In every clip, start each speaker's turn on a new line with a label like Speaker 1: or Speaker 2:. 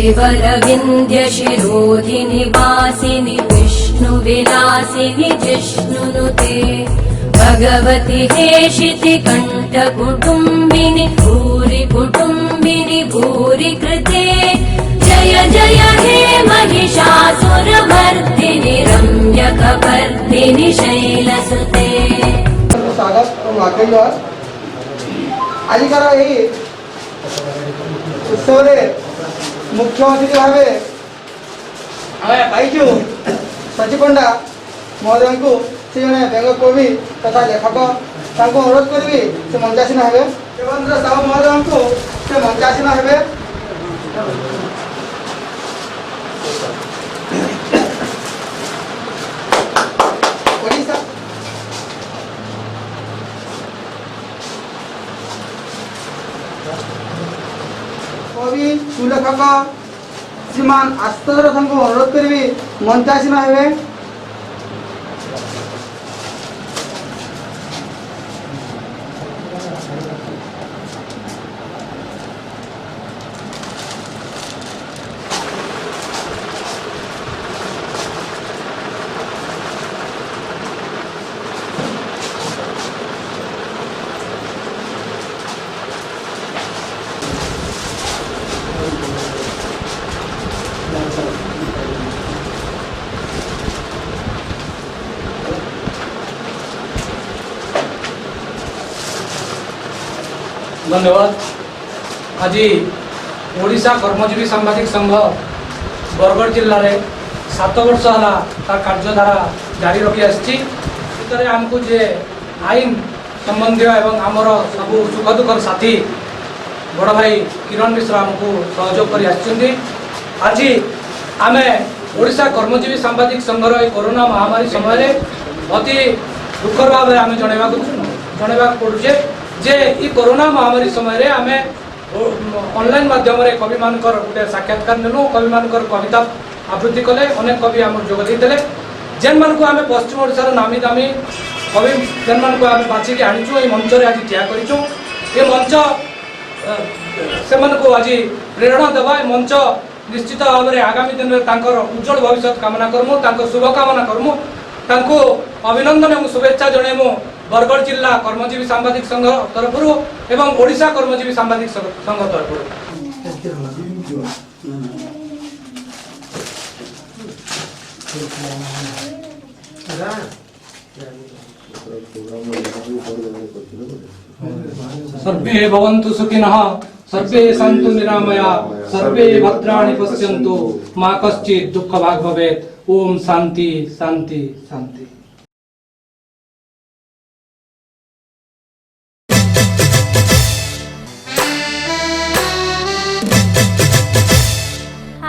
Speaker 1: श्रीवरविन्द्यशिरोधिनि वासिनि विष्णुविलासिनि जिष्णुनुते भगवति हेशिति कण्ठकुटुम्बिनि भूरि कुटुम्बिनि भूरि कृते जय जय हे महिषासुरमर्दिनि रम्यकपर्दिनि शैलसुते।
Speaker 2: स्वागत आजिकार यही उत्सव मुख्य अतिथि भाव पाइचु सचिपंडा महोदय को से जड़े व्यंग कवि तथा लेखक अनुरोध करी से मंचासीन हे देवेन्द्र साहू महोदय को से मंचासीन हे। कवि सुलेखक श्रीमान आशुतोष रथ को अनुरोध करी मंचासीन हे।
Speaker 3: धन्यवाद। आज ओडिशा कर्मजीवी सांबादिक संघ बरगढ़ जिले में 7 वर्ष है तार कार्यधारा जारी रखी आसर आमको जे आईन संबंधी एवं आमर सब सुख दुखर साथी बड़ भाई किरण मिश्र आमको सहयोग कर आज आम ओडिशा कर्मजीवी सांबादिक संघर कोरोना महामारी समय अति दुखर भाव में आम जनवा पड़ुचे जे ई कोरोना महामारी समय आम ऑनलाइन माध्यम कवि मान गोटे साक्षात्कार नेलु कवि मान कविता आवृत्ति कले अनेक कवि आम जोग देते जेन मान को आम पश्चिम ओडिशार नामी दामी कवि जेन मान को आम बाछिकी आनीचु ये मंच आज ठिया करूँ ये मंच से आज प्रेरणा देवा मंच निश्चित भाव में आगामी दिन में उज्जवल भविष्य कामना करमु शुभकामना करमु अभिनंदन और शुभेच्छा जनइमु बरगढ़ जिला कर्मजीवी सांबादिक संघ तरफ एवं ओडिशा कर्मजीवी सांबादिक संघ तरफ। सर्वे भवन्तु सुखिनः सर्वे सन्तु निरामया सर्वे भद्राणि पश्यन्तु मा कश्चित् दुःखभाग् भवेत्। ओम शांति शांति शांति।
Speaker 1: आ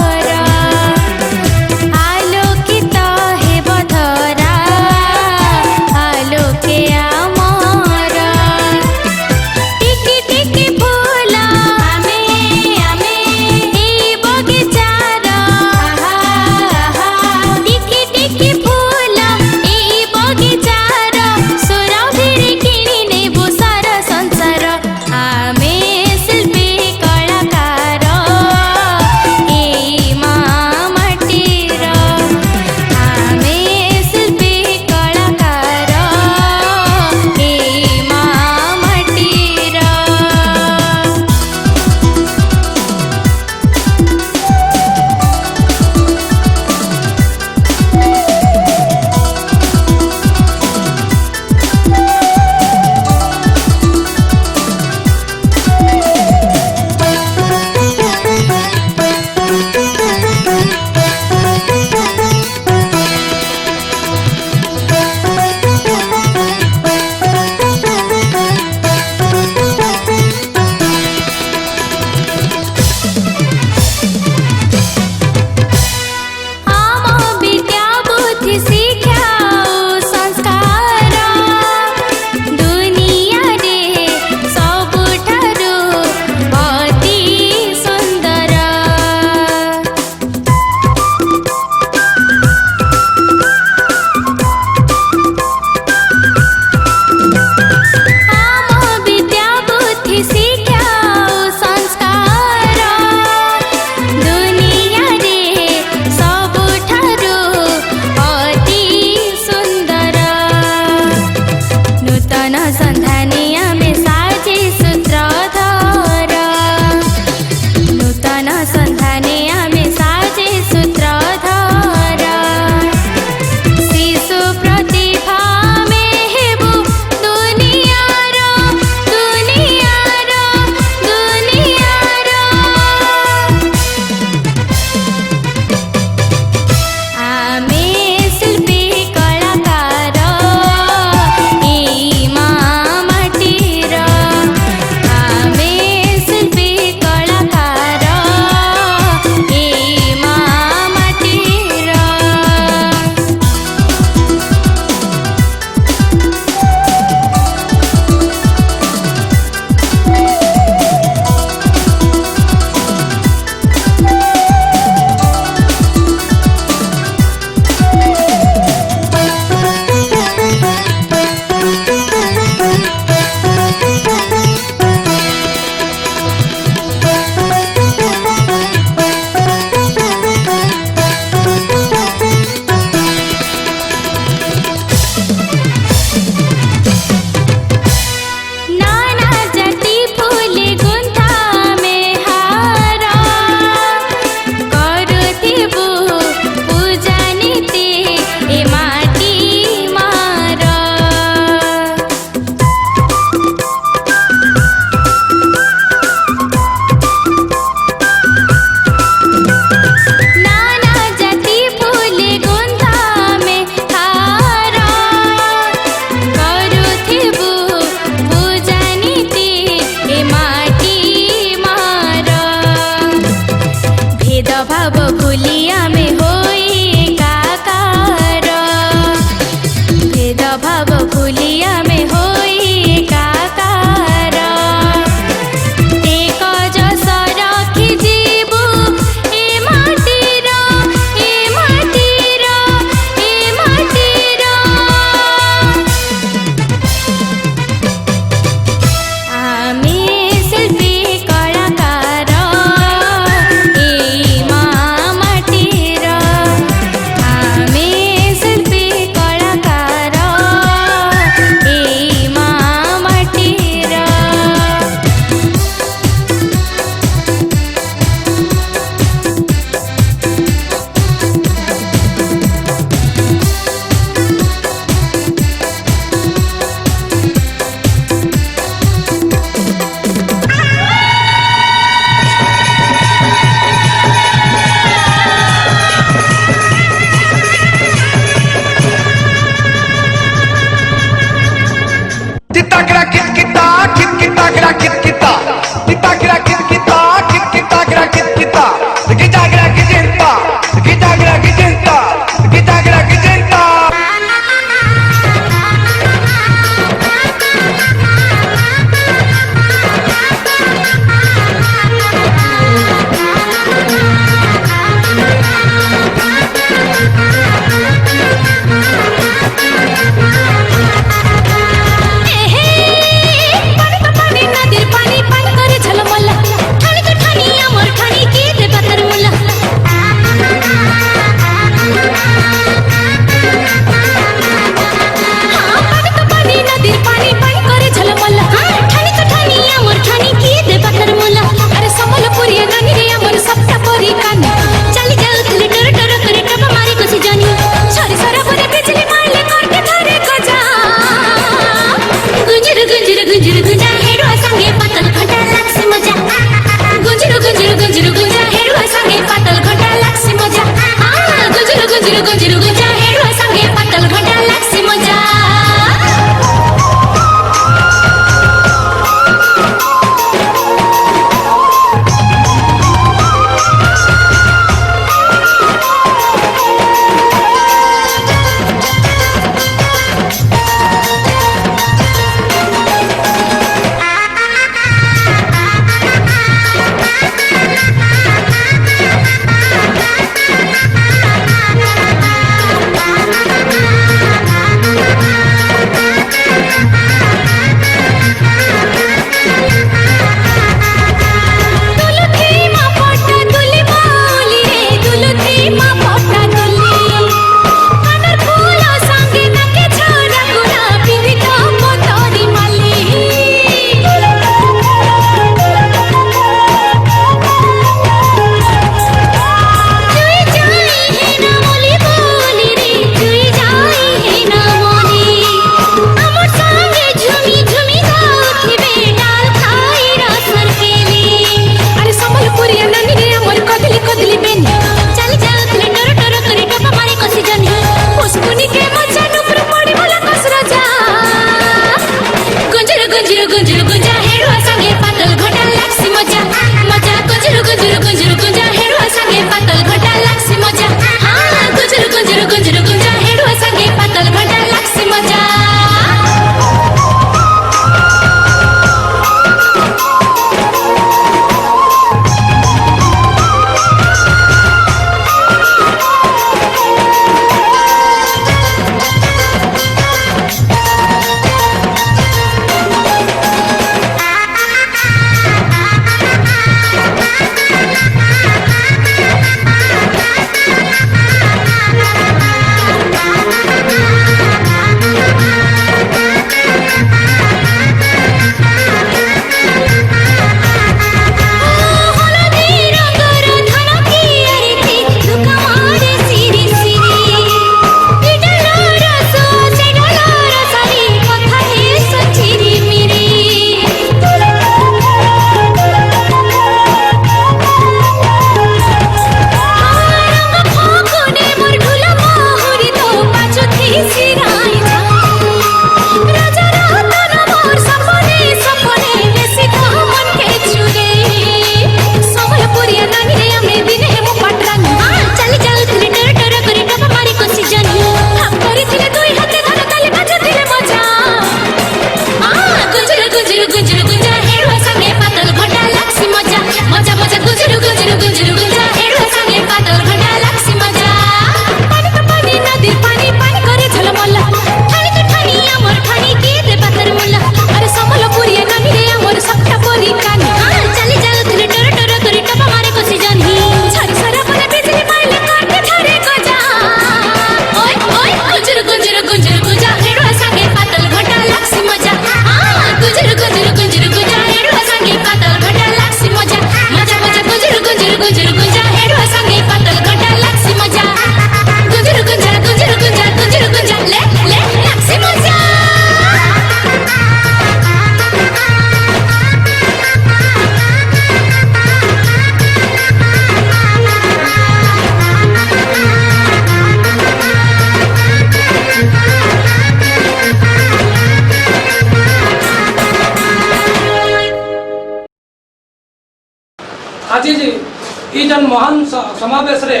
Speaker 3: ई जन महान समावेश रे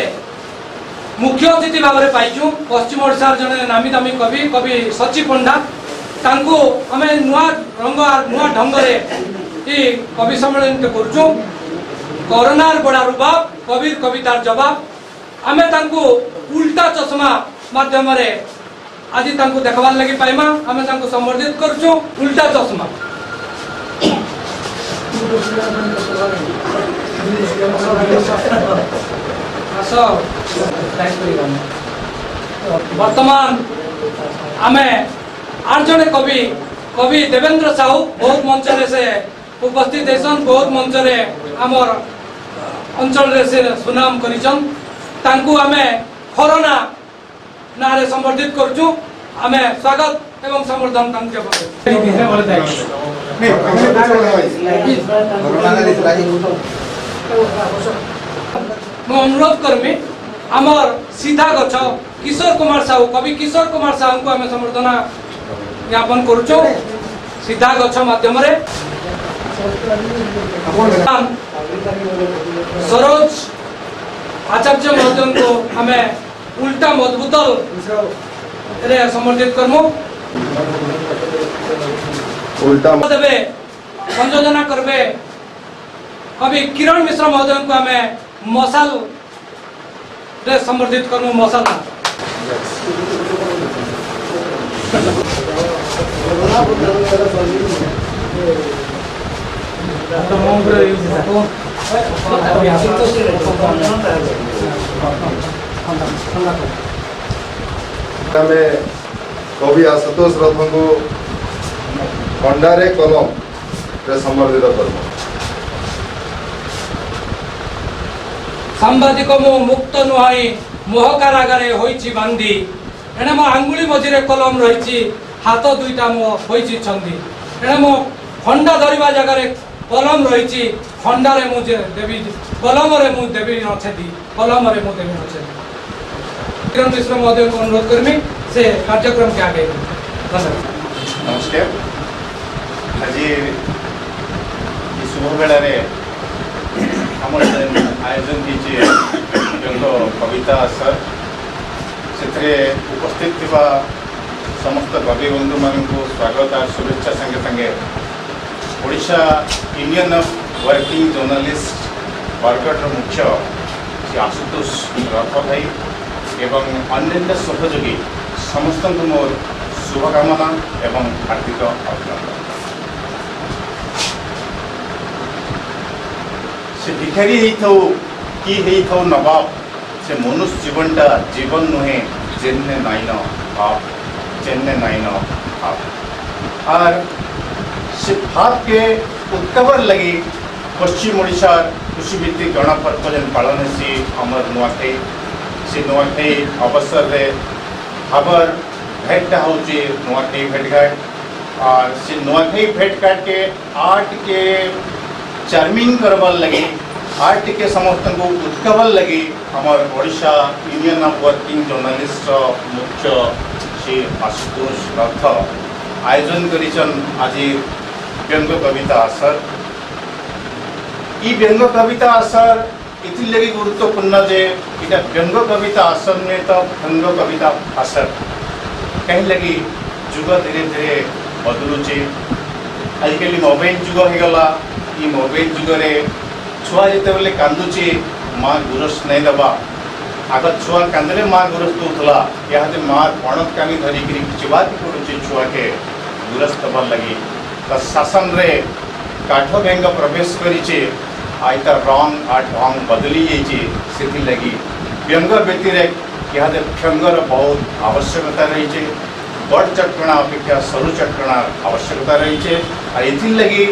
Speaker 3: मुख्य अतिथि भाव में पाइचु पश्चिम ओडिशार जने नामी दामी कवि कवि सची पंडा तांको आमे नुआ रंग नुआ ढंग रे ई कवि सम्मेलन करचु कोरोनार बड़ा रूबाब कविर कवितार जवाब आमे तांको उल्टा चश्मा माध्यम रे आज तांको देखबार लगी पाइमा आमे तांको संबोधित करचु उल्टा चश्मा वर्तमान आमे आठ जने कवि कवि देवेंद्र साहू बहुत मंच से उपस्थित हेसन बहुत मंच रे आमर अंचल रे से सुनाम करिचन तांकु आमे कोरोना नारे संबोधित करचु आमे स्वागत एवं संवर्धन तांके मैं अनुरोध करमी आमर सीधा गछ किशोर कुमार साहू कवि किशोर कुमार साहू को आमे संवर्धना ज्ञापन करुचु सीधा गछ माध्यम रे सरोज आचार्य महोदय को हमें उल्टा मजबूत रे समर्थित करमु उल्टा देवे संयोजना करबे कवि किरण मिश्र महोदय को हमें मसाल रे समर्थित करमु मसाल
Speaker 4: कवि आशुतोष रथ को खंडारे कलम रे समर्थित कर
Speaker 3: सांबादिक मो मुक्त नुहाई मोह कारागारे होइछि बांधी एने मो आंगुली मझिरे कलम रहिछि हाथ दुईटा मो होइछि छंदी एने मो खंडा धरिबा जगारे कलम रहिछि खंडारे मु देवी कलम रे मु देवी नछेदी कलम रे मु देवी नछेदी किरण मिश्र महोदय को अनुरोध करमी से कार्यक्रम के आगे
Speaker 5: नमस्कार आज शुभ बेला आयोजन कविता सर से उपस्थित थिबा समस्त कवि बंधु मान को स्वागत और शुभेच्छा संगे संगे Odisha union of working journalist Bargarh मुख्य श्री आशुतोष रथ भाई एवं अन्य सहयोगी समस्त मोर शुभकामना एवं हार्दिक अभिनंदन। से भिखारी कि नवाब से मनुष्य जीवनटा जीवन नुहे जेन्ने नाइन आप चेन्ने नाइन आप और से भाव के उत्कबर लगी पश्चिम ओडिशा कृषिभित्तिक गणपर्व जेन पालन से आमर नुआखाई से नुआखाई अवसर रे खबर भेंटा होची नुआखाई भेंटघाट और से नुआखाई भेंटघाट के आर्ट के चार्मिंग करवार लगी आर्ट के समस्त को उत्कबर लगी हमार Odisha union of working journalist मुख्य श्री आशुतोष रथ आयोजन करिचन आज व्यंग कविता आसर ई व्यंग कविता आसर इति लगी गुरुत्वपूर्ण जे इटा व्यंग कविता आसर में तो व्यंग कविता आसर कहीं लगी जुग धीरे धीरे बदलुचे आजिकल मोबाइल जुग हो गला ई मोबाइल जुग रे छुआ जिते बेले कांदुचे माँ गुरस नहीं दबा आग छुआ कांदले माँ गुरस दूला यहाँ माँ पणत कामी धरिकी चिबाती पड़ुचे छुआ के गुरस दबार लगी तो शासन रे काठ व्यंग प्रवेश करिचे आइता रंग आ ढंग बदली जाइए लगी व्यंग व्यतिरेक यहाँ व्यंगर बहुत आवश्यकता रही बड़ चटकणा अपेक्षा सरु चटकणार आवश्यकता रही और ये लगी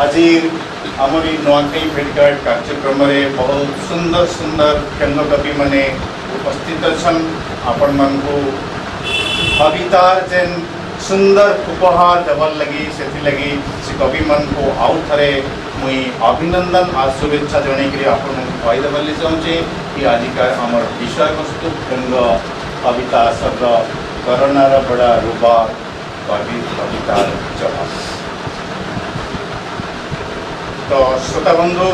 Speaker 5: आज आमर नुआखाई भेंटघाट कार्यक्रम में बहुत सुंदर सुंदर व्यंग कवि मैंने उपस्थित अच्छन आपण मन को कवितार जेन सुंदर उपहार देवार लगी से लगी से कवि मन को आउ थे मुई अभिनंदन और शुभेच्छा जनईकरी आपन कहीदेवार चाहूँचे कि आजिकार आमर विषय वस्तु व्यंग कविता शब्द कोरोनार बड़ा रूबा कवि कवितार जवाब तो श्रोता बंधु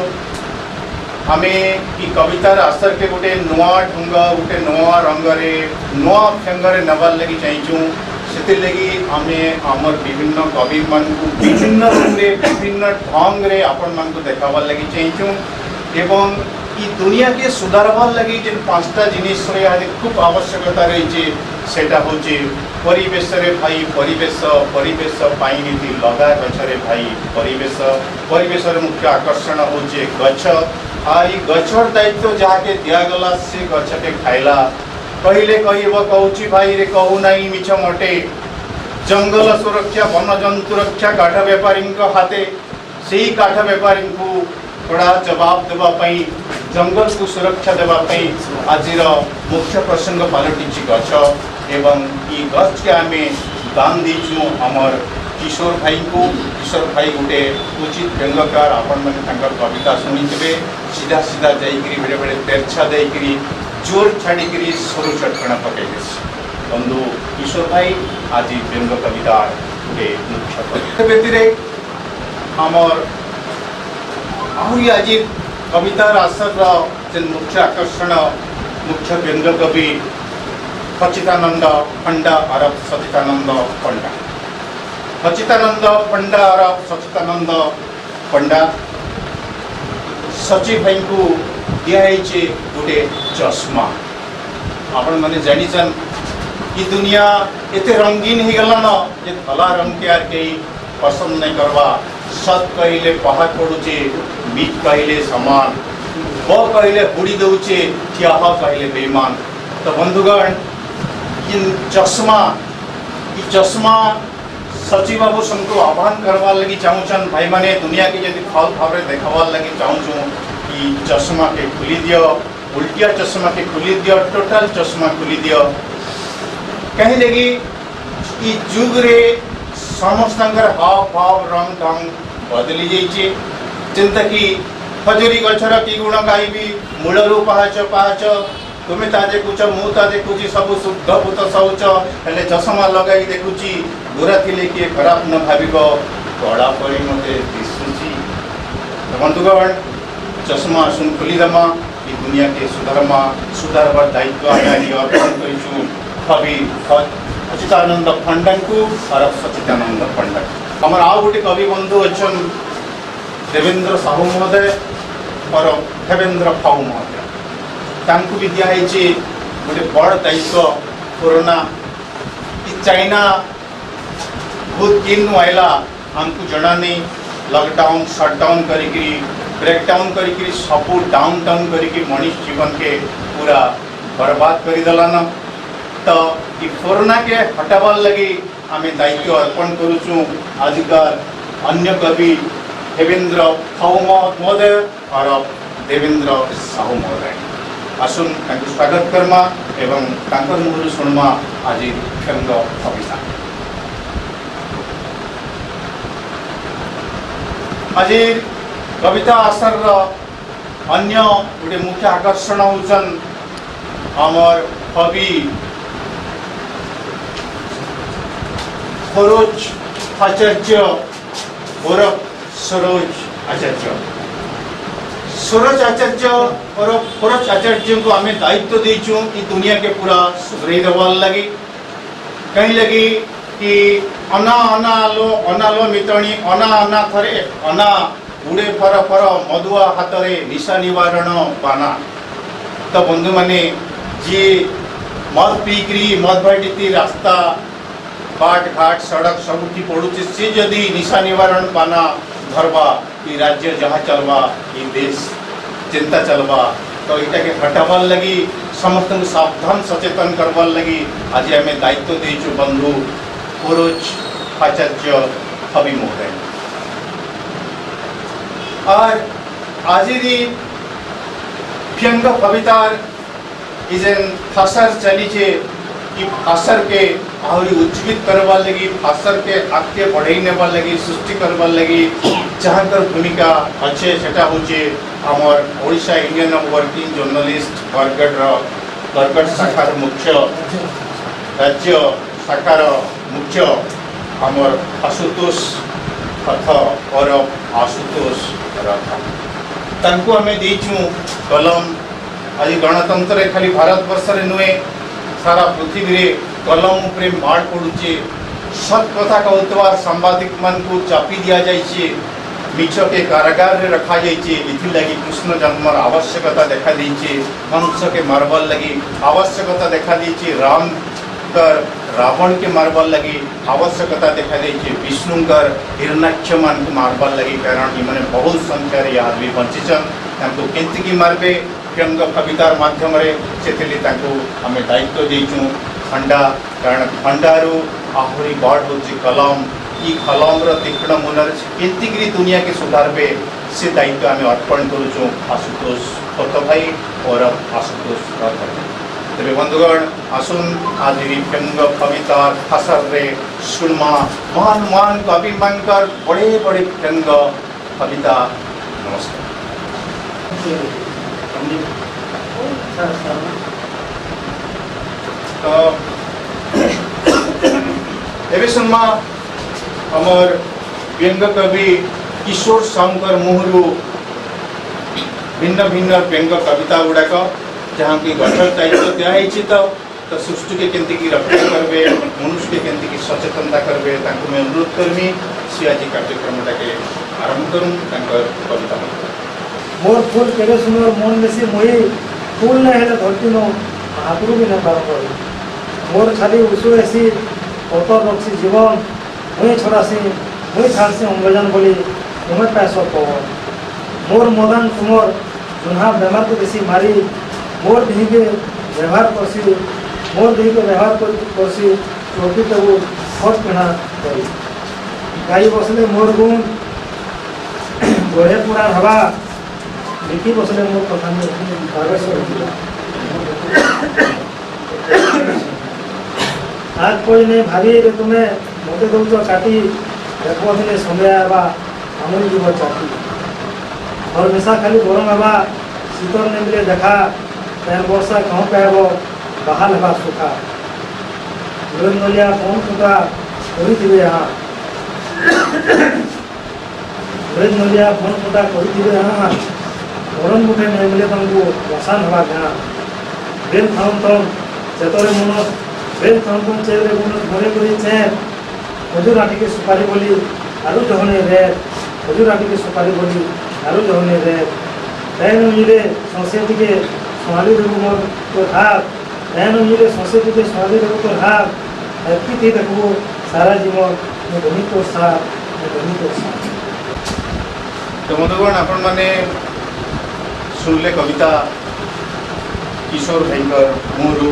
Speaker 5: आमे ई कवितार आसर के गोटे नुआ ढंग गोटे नुआ रंगरे नुआ व्यंगरे नबार लगी चाहूँ से लगी आमे आमर विभिन्न कवि मान विभिन्न रूपे विभिन्न ढंग रे आपण मान देखाबार लगी चाहूँ एवं ई दुनिया के सुधारबार लगी जेन पांचटा जिनिस रे आज खूब आवश्यकता रही सेटा होचे परिवेश रे भाई परिवेश परिवेश पाई नीति लगा गछरे भाई परिवेश परिवेश रे मुख्य आकर्षण होचे गछ आई गछर दायित्व जाके दियागला से गछ के खाइला कहले कहब कहूँ भाई रे कहू नहीं मिछ मटे जंगल सुरक्षा वन जंतु रक्षा काठ व्यापारी हाथे से ही काठ व्यापारी को थोड़ा जवाब देवाई जंगल को सुरक्षा देवाई आज मुख्य प्रसंग पलटि गछ एवं ई गछ के आम दान दीचु आमर किशोर भाई को किशोर भाई गोटे उचित व्यंगकार आपण मैंने कविता शुणिथे सीधा सीधा जाकरी बेले बेले तेरछा देकरी जोर छाड़ी सरू चटकणा पकई बंधु किशोर भाई आज व्यंग कविता गोटे मुख्य कवि व्यक्ति आमर आहरी आज कवितार आसर जेन मुख्य आकर्षण मुख्य व्यंग कवि सच्चिदानंद पंडा अरब सच्चिदानंद पंडा सच्चिदानंद पंडा अरब सच्चिदानंद पंडा सचिव भाई को दिखाई गोटे चश्मा आपण मैंने जानीचन कि दुनिया एते रंगीन हो गलान जे धला रंग के आर कई पसंद नहीं करवा सत कहले पहाड़ पड़ुचे मीट कहले समान ब कहले बुड़ी दौचे क्या कहले बेईमान तो बंधुगण चश्मा सचिव बाबू सबको आह्वान करवार लगी चाहूँ भाई मैंने दुनिया की जब फल भाव देखावार लगी चाहूँ कि चश्मा के खुली दियो उल्टिया चश्मा के खुली दियो टोटल चश्मा खुली दियो कहीं लगी कि जुग रे समस्त हाव भाव रंग ढंग बदली जाइए चिंता कि खजुरी गछर कि गुण गाइबी मूलरू पाहाच पाहाच तुम्हें ता देखुच मुझा देखुची सब शुद्ध भूत शौच हेले चश्मा लगाई देखुची गोरा थिले किए खराब न भाव कड़ा पड़ी मत दिशुची बंधुगण चश्मा सुन खोलीदेमा ये दुनिया के सुधारबार दायित्व अर्पण कर कवि सच्चिदानंद पंडा को और सच्चिदानंद पंडा आम आउ गोटे कवि बंधु अच्छा देवेंद्र साहू महोदय और देवेंद्र फाऊ महोदय तांकु भी दिखाई गोटे बड़ दायित्व कोरोना चाइना बहुत किन आइला आमको जना नहीं लॉकडाउन शटडाउन करी ब्रेकडाउन करी सब डाउन टाउन करी मनीष जीवन के पूरा बर्बाद करदेलान तो ये कोरोना के हटाबार लगी आम दायित्व अर्पण करुचु आजकल अन्य कवि देवेंद्र फाऊ महोदय और देवेंद्र साहू महोदय आसुन स्वागत करमा एवं मुहर शुणमा आज व्यंग कविता आज कविता आसर अन्य गोटे मुख्य आकर्षण होचन आमर कवि सरोज आचार्य ओरफ सरोज आचार्य सरोज आचार्य और सरोज आचार्य को आम दायित्व देचु कि दुनिया के पूरा सुधरई देवार लगी कहीं लगी कि अना अना अनालो मितणी अना अना थरे अना उड़े फर फर मधुआ हाथ में निशा निवारण बाना तो बंधु माने जी मद पीकरी मद भाटी रास्ता बाट घाट सड़क सबुठी पड़ुचे सी जदि निशा निवारण बाना धरवा ये राज्य जहाँ चलवा ये देश चिंता चलवा तो यहाँ के हटाबार लगी समस्त सावधान सचेतन करवार लगी आज आम दायित्व देचु बंधु सरोज आचार्य कवि महोदय और आज व्यंग कवितार इजेन फासर चली कि फासर के आहरी उज्जीवित करवार लगी फासर के आगे बढ़ई नेबार लगी सृष्टि करवार लगी जहाँ कर भूमिका अच्छे सेटा होचे आमर Odisha Indian working journalist Bargarh शाखार मुख्य राज्य शाखार मुख्य आमर आशुतोष रथ और आशुतोष रथ तांको हमें देचु कलम। आज गणतंत्र खाली भारत वर्ष रे नुहे सारा पृथ्वी रे कलम उपरे माड़ पड़ुचे। सत कथा कहतवार सांबादिक मन को चापी दिया जाइए, मिछ के कारागार रे रखा जाइए। इथिलागी कृष्ण जन्मर आवश्यकता देखा दीचे, मनुष्य के मारबल लगी आवश्यकता देखा दीचे, राम कर रावण के मारबल लगी आवश्यकता देखा दीचे, विष्णुकर हिरणाक्ष मान को मारबल लगी। कारण ये मैंने बहुत संख्या रे आज भी बंचिचन तांको केंति की मारबे व्यंग कवितार माध्यम रे सेथिली तांको हमें दायित्व देचु खंडा। कारण खंडारू आहुरी बड़ होची कलम। ई कलम रो तीक्ष्ण मुनर केंतिगिरी दुनिया के सुधारबे से दायित्व आम अर्पण करुचु आशुतोष भट्ट भाई और आशुतोष भाई। तेरे बंधुगण आसुन आज व्यंग कविता भाषा रे सुनमा महान महान कवि मानकर बड़े बड़े व्यंग कविता। नमस्कार। तो एवं सुनमा अमर व्यंग कवि किशोर साउकर मुहरु भिन्न भिन्न व्यंग कविता गुड़ाक जहाँ की गठन दायित्व दिखाई तो सृष्टि के केंति की रक्षा करबे, मनुष्य के केंति की सचेतनता करबे तांको मैं अनुरोध करमी सी आज कार्यक्रम के आरंभ करूँ कविता।
Speaker 6: मोर फूल केड़े सुंदर मन बेसी मोही फूल न हेले धरती नो हातरू भी न पार कर। मोर खाली उषु ऐसी अतर रक्षी जीवन मुई छड़ासी मुई छाड़सी अम्लजान बोली तुम्हें पैसा पवन। मोर मदान तुमर जुन्हा बेमार को बेसी मारी मोर देही के व्यवहार करसी, मोर देही के व्यवहार करसी चौकी तबु हट पिना करी। गाई बसले मोर गुण गढ़े पुरा हवा लिखी बसले मोर कथा में आज कोई नहीं भाभी रे तुम्हें मते दौच काटी देखो दिने समय आवा आमुल जीव चाटी। और मिशा खाली गरम हवा शीतल नहीं मिले देखा पैर वर्षा कहाँ पाब बाहर हवा सुखा। लोन नलिया कौन सुखा करी यहाँ लोन नलिया फोन फुटा करी यहाँ गरम मुठे नहीं मिले तुमको बसान हवा गाँ। बेल खाऊं तुम चेतरे मनस बेल खाऊं तुम चेतरे मनस घरे घरे चैन खजूर आटी के सुपारी बोली आलू जहने रे खजूर आटी के सुपारी बोली आलू जहने रे पैन मिले संस्कृति के सोहाली देव मोर तो हाथ पैन मिले संस्कृति के सोहाली देव तो हाथ ऐसी थी देखो सारा जीवन मैं धनी तो साथ मैं धनी तो साथ।
Speaker 5: तो बंधुगण आपण माने सुनले कविता किशोर भाईकर मुहरु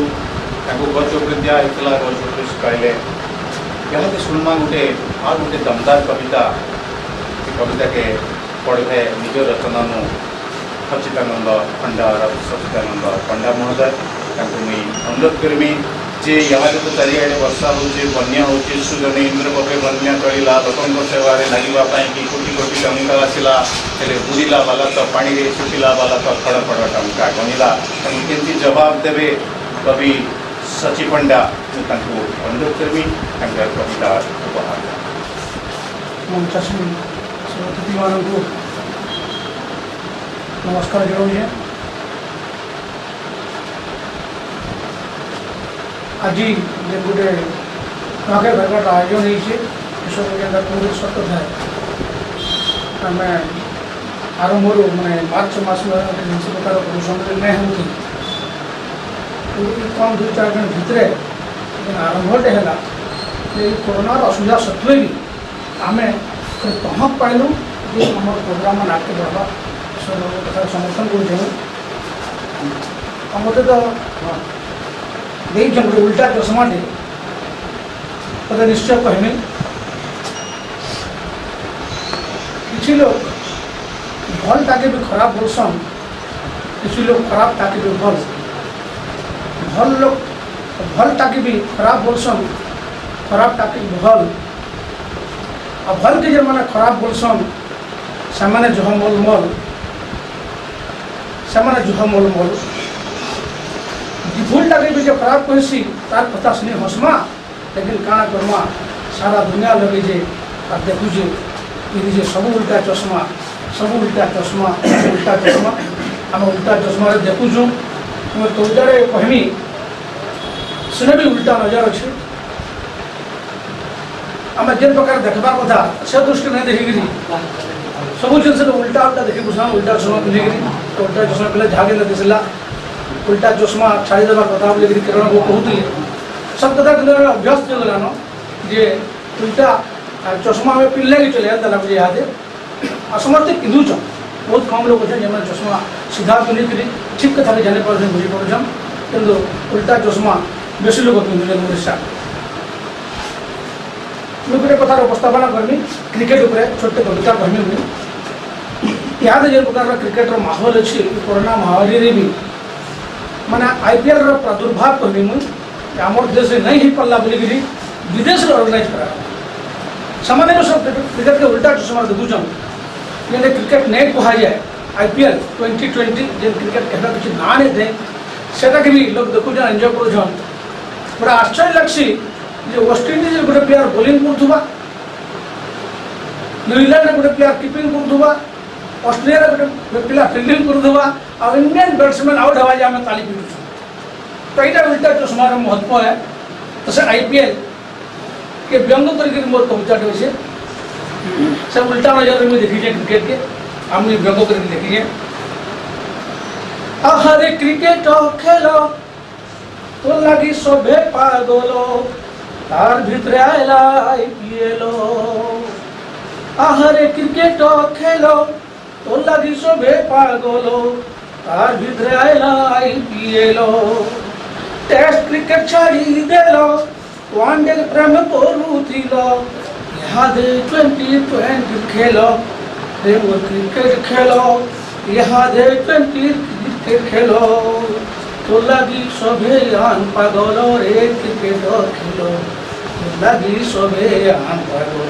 Speaker 5: गज विद्या होता गज शिखाइले यहाँ सुनमा गोटे आ गोटे दमदार कविता कविता के पढ़े निज रचना नु सच्चिदानंद पंडा सच्चिदानंद पंडा महोदय मुझे अनुरोध करमी जे यहाँ तो चारिड़े वर्षा होचे बन्या होचे सुजने इंद्र पके बन्या चलिला लोकों सेवा लगे कि कोटी कोटी टंका आसला हेले बुड़ीला वाला तो पानी रे सुखिला वाला तो खड़ खड़ टंका गणिला केमती जवाब देवे कवि सची पंडा मुझे अनुरोध करमी कविता उपहार।
Speaker 6: अतिथि मान को नमस्कार जनाऊे। आज गोटे नखे भागवत आयोजन होसब पूरी सत था आम आरंभ मैंने मार्च मस जिन प्रकार प्रदूषण नहीं होती कम 2-4 दिन भितर आरंभटे है कोरोना असुविधा सत्वे भी आम तहक पाइलु जे आम प्रोग्राम आगे बढ़ा कथा समर्थन कर मत तो देखिए उल्टा चश्माटे तो निश्चय कहमी किसी लोग भल ताके भी खराब बोलसन, किसी लोग खराब ताके भी भल लोग भल ताके भी खराब बोलसन, खराब ताके भी भल आ भल के जो मैंने खराब बोलसन से मैंने जुह मोलमल से मैंने जुह मोलमल भूल टाके भी जो खराब कहसी तार कथा सुनी हंसमा लेकिन काना करमा सारा दुनिया लगे जे आ देखु जे ये सब उल्टा चश्मा
Speaker 3: सब उल्टा चश्मा आम उल्टा चश्मा देखुचु तोजारे कहमी सुने भी उल्टा नजर अच्छे आम जेन प्रकार देखबार कथा से दृष्टि नहीं देखिकी सब जिन उल्टा उल्टा देखी बुझा उल्टा चश्मा पिंधिकी उल्टा चश्मा पिले झागे न दिसला उल्टा चश्मा छाड़ी देवार कथा बोलिक किरण को कहते सब कथा कि अभ्यस्त हो गलान जे उल्टा चश्मा में पिल्ले की चले लगे इहादे आ समस्ते पिंधुच बहुत कम लोग अच्छे जब चश्मा सीधा पिंधिक ठीक कथा के जाने पार्छन बुझी पार्छन किंतु उल्टा चश्मा बेसी लोग पिंधुले ओडिशा मुझे गोटे कथार उपस्थापना करमी क्रिकेट उपरे छोटे कविता कहमी मुझे इहादे जो प्रकार क्रिकेटर माहौल अच्छी कोरोना महामारी भी माने IPL प्रादुर्भाव कहमी मुझे आम देश नहीं हो पाला बोलिक विदेश ऑर्गेनाइज करा सामान्य जो सब क्रिकेट के उल्टा चश्मा देखुचन ये क्रिकेट नेट कह जाए IPL 2020 जेन क्रिकेट कहना किसी ना नहीं थे सेटा के भी लोग देखुचन एंजॉय करुचन बड़ा आश्चर्य लगसी जे वेस्टइंडिज गोटे प्लेयर बोलिंग करुवा न्यूजीलैंड गोटे प्लेयर कीपिंग करुवा ऑस्ट्रेलिया गोटे पिला फील्डिंग करुवा और इंडियन बैट्समैन आउट हवा जाए आम ताली पिटुचु तो यहाँ उल्टा चश्मार महत्व है तो से IPL के व्यंग करके मोर कविताटे अच्छे से उल्टा नजर में देखीजे क्रिकेट के आम व्यंग करके देखीजे आहारे क्रिकेट खेल तो लगी सभे पागल तार भितर आयला IPL आहारे क्रिकेट खेल तो लगी सभे पागल तार भितर आयला IPL टेस्ट क्रिकेट छाड़ी देलो वनडे प्रेम करुथिल इहादे 2020 खेल रे वो क्रिकेट खेल इहादे 20 क्रिकेट खेल तो लगी सभे आन पागल रे क्रिकेट खेल तो लगी सभे आन पागल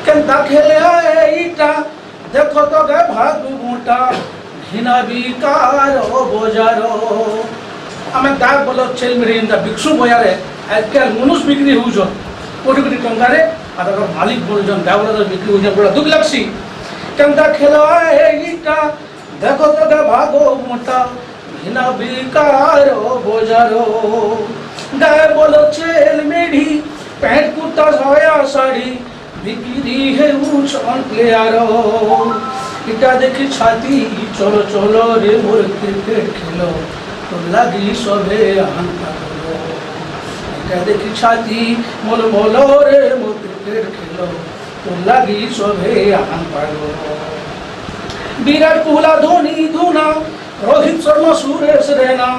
Speaker 3: केनता खेले आईटा देखो तो गे भागु मोटा घिना बिकार बजारो आम गाँव बोल छेल मेरी भिक्षु बजारे आजकल मनुष्य बिक्री होचन कोटी कोटी टंकार मालिक बोलछन गाँव वाला बिक्री होचन बड़ा दुख लगसी केनता खेल आईटा देखो तो गे भागो मोटा घिना बिकार बजारो गाय बोलो छेल मेढ़ी पैंट कुर्ता साया साड़ी बिक्री है उछन प्लेयारो इटा देखी छाती चलो चलो रे मोर क्रिकेट खेलो तो लगी सभे आन पागल इटा देखी छाती मोल मोलो रे मोर क्रिकेट खेलो तो लगी सभे आन पागल विराट कोहली धोनी धुना रोहित शर्मा सुरेश रैना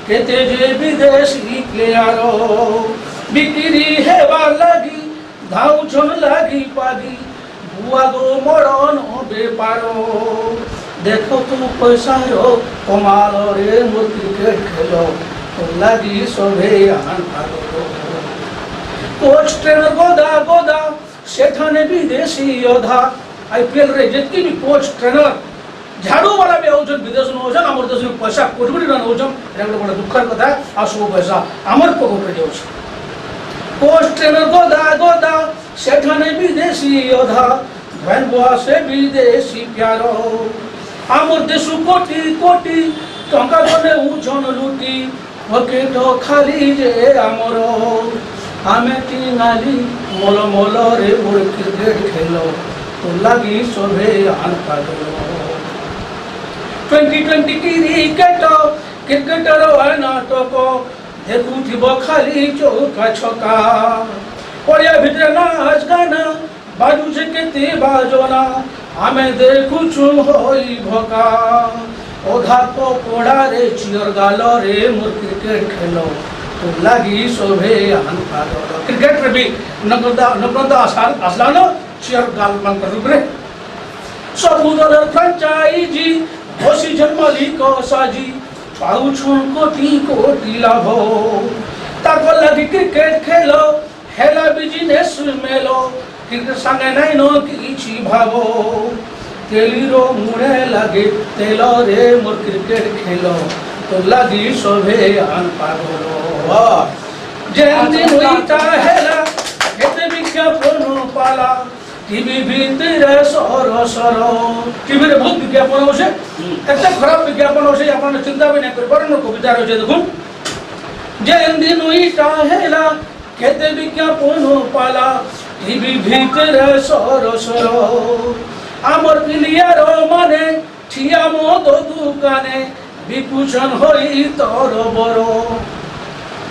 Speaker 3: केते जे विदेशी प्लेयारो बिक्री हेवा लगी धाउछन लगी पागी बुआ दो मरण बेपारो देखो तू पैसा रो कमाल रे मोर क्रिकेट खेलो तो लगी सभे आन पागल कोच ट्रेनर गोदा गोदा सेठाने विदेशी योद्धा IPL रे जितकी भी कोच ट्रेनर झाड़ू वाला भी होचन विदेश में होचन हमर देश में पैसा कोटी कोटी रन होचन एटा बड़ा दुखर कथा आ सब पैसा हमर पॉकेट रे जाउछ कोच ट्रेनर गोदा गोदा सेठाने विदेशी योद्धा भैन बुआ से विदेशी प्यारो आमर देश कोटी कोटी टंका दने उछन लुटी पकेट खाली जे आमर आमे टिंगाली मोल मोल रे मोर क्रिकेट खेलो तो लगी सभे आन पागल 2020 क्रिकेट क्रिकेटर नाटक देखुथिब खाली चौका छका पड़िया भितर नाच गाना बाजू से केते बाजना आमे देखुछु होई भका ओधा तो कोड़ा रे चियर गाल रे मोर क्रिकेट खेलो तो लगी सभे आन पागल क्रिकेट रे भी नगदा आसलानो चियर गाल मान कर रे सबुदर फ्रेंचाइजी होसी जन्मलिक साजी पाउछन कोटी कोटी लाभ ताको लगी क्रिकेट खेलो हेला बिजनेस मेलो क्रिकेट संगे नहीं नो किछि भावो तेलीरो मुड़े लगे तेल रे मोर क्रिकेट खेलो तो लगी सभे आन पागल जेन दिन होइता हेला केते विज्ञापन पाला टीवी भितर सर सर टीवी रे बहुत विज्ञापन होसे एते खराब विज्ञापन होसे आपन चिंता भी नहीं कर पर कविता रहे देखो जे दिन इटा हेला केते विज्ञापन पाला टीवी भितर सर सर आमर पिलियार माने ठिया मद दुकाने विभूषण होई तोर बरो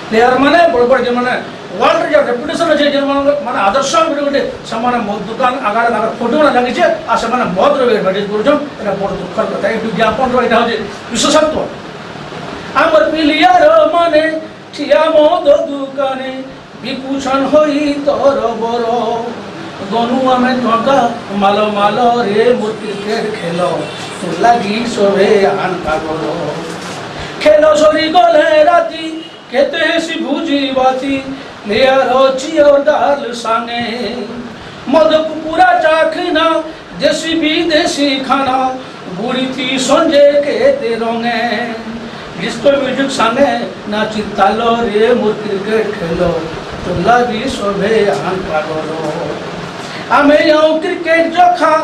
Speaker 3: प्लेयर माने बड़ बड़ जे माने वर्ल्ड जो रेपुटेशन अछि जे माने आदर्श गोटे समान मद दुकान आगार आगार फोटो ना लागी छे आ समान मद रो एडवर्टाइज करू एटा बड़ दुखर कथा ए विज्ञापन रो एटा होजे विशेषत्व आमर पिलियार माने ठिया मद दुकाने विभूषण होई तोर बरो दोनों में टका मालो मालो रे मोर क्रिकेट खेलो तू लगी सोवे आन पागलो खेलो सरी गले राती केते सी भुजी बाती प्लेयर होची और डाल सांगे मद पूरा चाखना देसी विदेशी खाना बुरी थी संजय के ते रंगे डिस्को म्यूजिक सांगे नाची तालो रे मोर क्रिकेट खेलो तू लगी सोवे आन पागलो आमे जाऊं क्रिकेट जोखा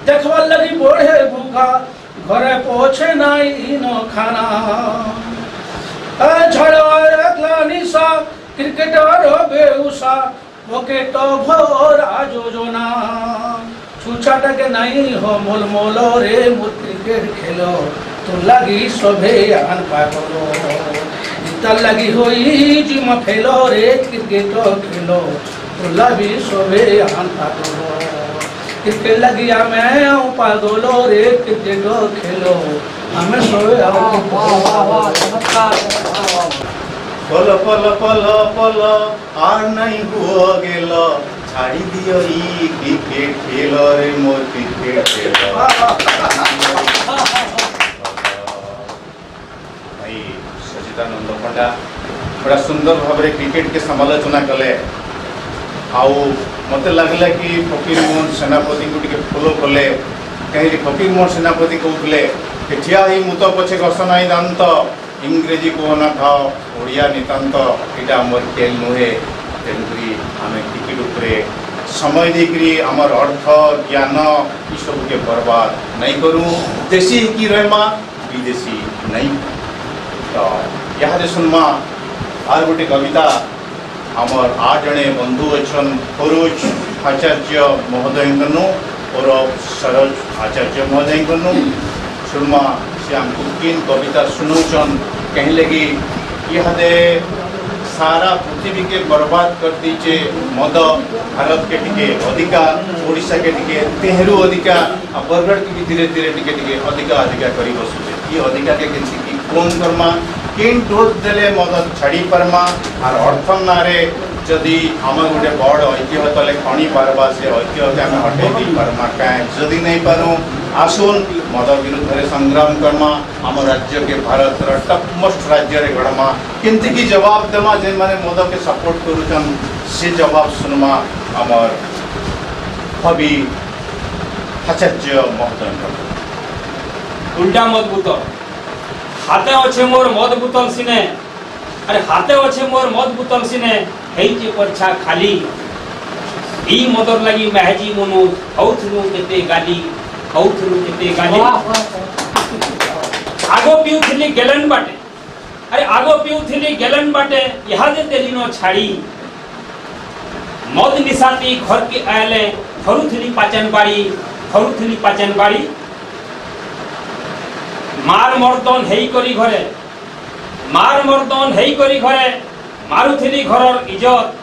Speaker 3: देखवा लगी बढ़े भूखा घरे पहुंचे नहीं न खाना झड़वार अगला निशा क्रिकेटर बेउसा पॉकेट भरा जोजना छुछा टके नहीं हो मोल मोलो रे मोर क्रिकेट खेलो तो लगी सभे आन पागलो इतना लगी होई जिम फेलो रे क्रिकेट खेलो तो लगी सभे आन पागलो क्रिकेट लगी मैं पागलो रे क्रिकेट खेलो हमें सभे
Speaker 5: पल पल पल पल आर नहीं हुआ गेल छाड़ी दियो ई क्रिकेट खेल रे मोर क्रिकेट खेल भाई सचिदानंद पंडा बड़ा सुंदर भाव क्रिकेट के समालोचना कले आउ मत लगला कि फकीर मोहन सेनापति को टिके फॉलो कले कहीं फकीर मोहन सेनापति कहते कि ठिया ही मुत पछे गस नाई दांत इंग्रेजी को ना खाओ ओडिया नितांत एटा हमर खेल नुहे तेणुकरी आम क्रिकेट उपरे समय देकरी आमर अर्थ ज्ञान ई सब के बर्बाद नहीं करूँ देशी की रहमा विदेशी नहीं तो यहाँ सुनमा आर गोटे कविता आमर आ जड़े बंधु अच्छन फरोज आचार्य महोदय और सरोज आचार्य महोदय सुरमा से आमको किन कविता सुनौचन कहीं लगी इहादे सारा पृथ्वी के बर्बाद कर दीचे मद भारत के टिके अधिका ओडिशा के टिके तेहरू अधिका बरगढ़ की भी धीरे धीरे टिके टिके अधिका अधिका करी बसुचे ये अधिका के केंसी की कौन करमा किन डोज देले मद छाड़ी परमा आर अर्थ नारे जदि आम गोटे बड़ ऐतिह्य तले खणी पारबा से ऐतिह्य के आम हटे दी परमा कहीं जदि नहीं पारूँ आसुन मद विरुद्ध में संग्राम करमा आम राज्य के भारत टॉप मोस्ट राज्य रे गढ़मा किंतु की जवाब देमा जे माने मद के सपोर्ट करूचन से जवाब सुनमा आमर कवि आचार्य महोदय
Speaker 7: उल्टा मत बुत हाथे अच्छे मोर मद बुतल सिने अरे हाथे अच्छे मोर मद बुतल सिने हेइचे परछा खाली ई मदर लगी महजी मनु हौथनु केते गाली हौथनु केते गाली आगो पिउथिली गेलन बाटे अरे आगो पिउथिली गेलन बाटे यहाँ जे तेलिनो छाड़ी मद निशाती घर के आयले धरुथिली पाचन बाड़ी मार मर्दन हेई करी घरे मारुथिली घरर इज्जत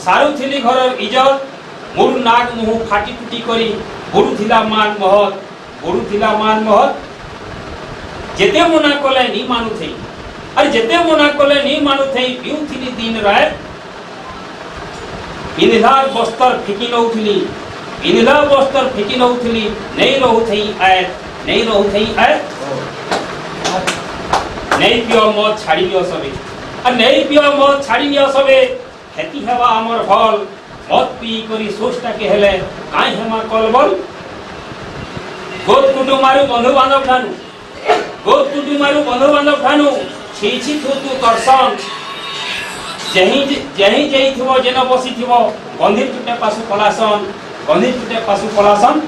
Speaker 7: सारुथिली घरर इज्जत मोर नाग मुह फाटी टूटी करी बड़ुथिला मान महत जेते मना कले नी मानु थई अरे जेते मना कले नी मानु थई पिउथिली दिन रात पिंधलार बस्तर फिकी नउथिली नहीं रहु थई आय नहीं पियो मत छाड़ी लियो सबे और नहीं पियो मत छाड़ी लियो सबे हेती हेवा हमर भल मत पी करी सोचटा के हेले काई हेमा कलबल गोद कुटुमारु बंधु बांधव ठानु छी तू करसन जही थिवो जेन बसी थिवो गंधीर टुटे पासु कलासन गंधी टुटे पशु पलासन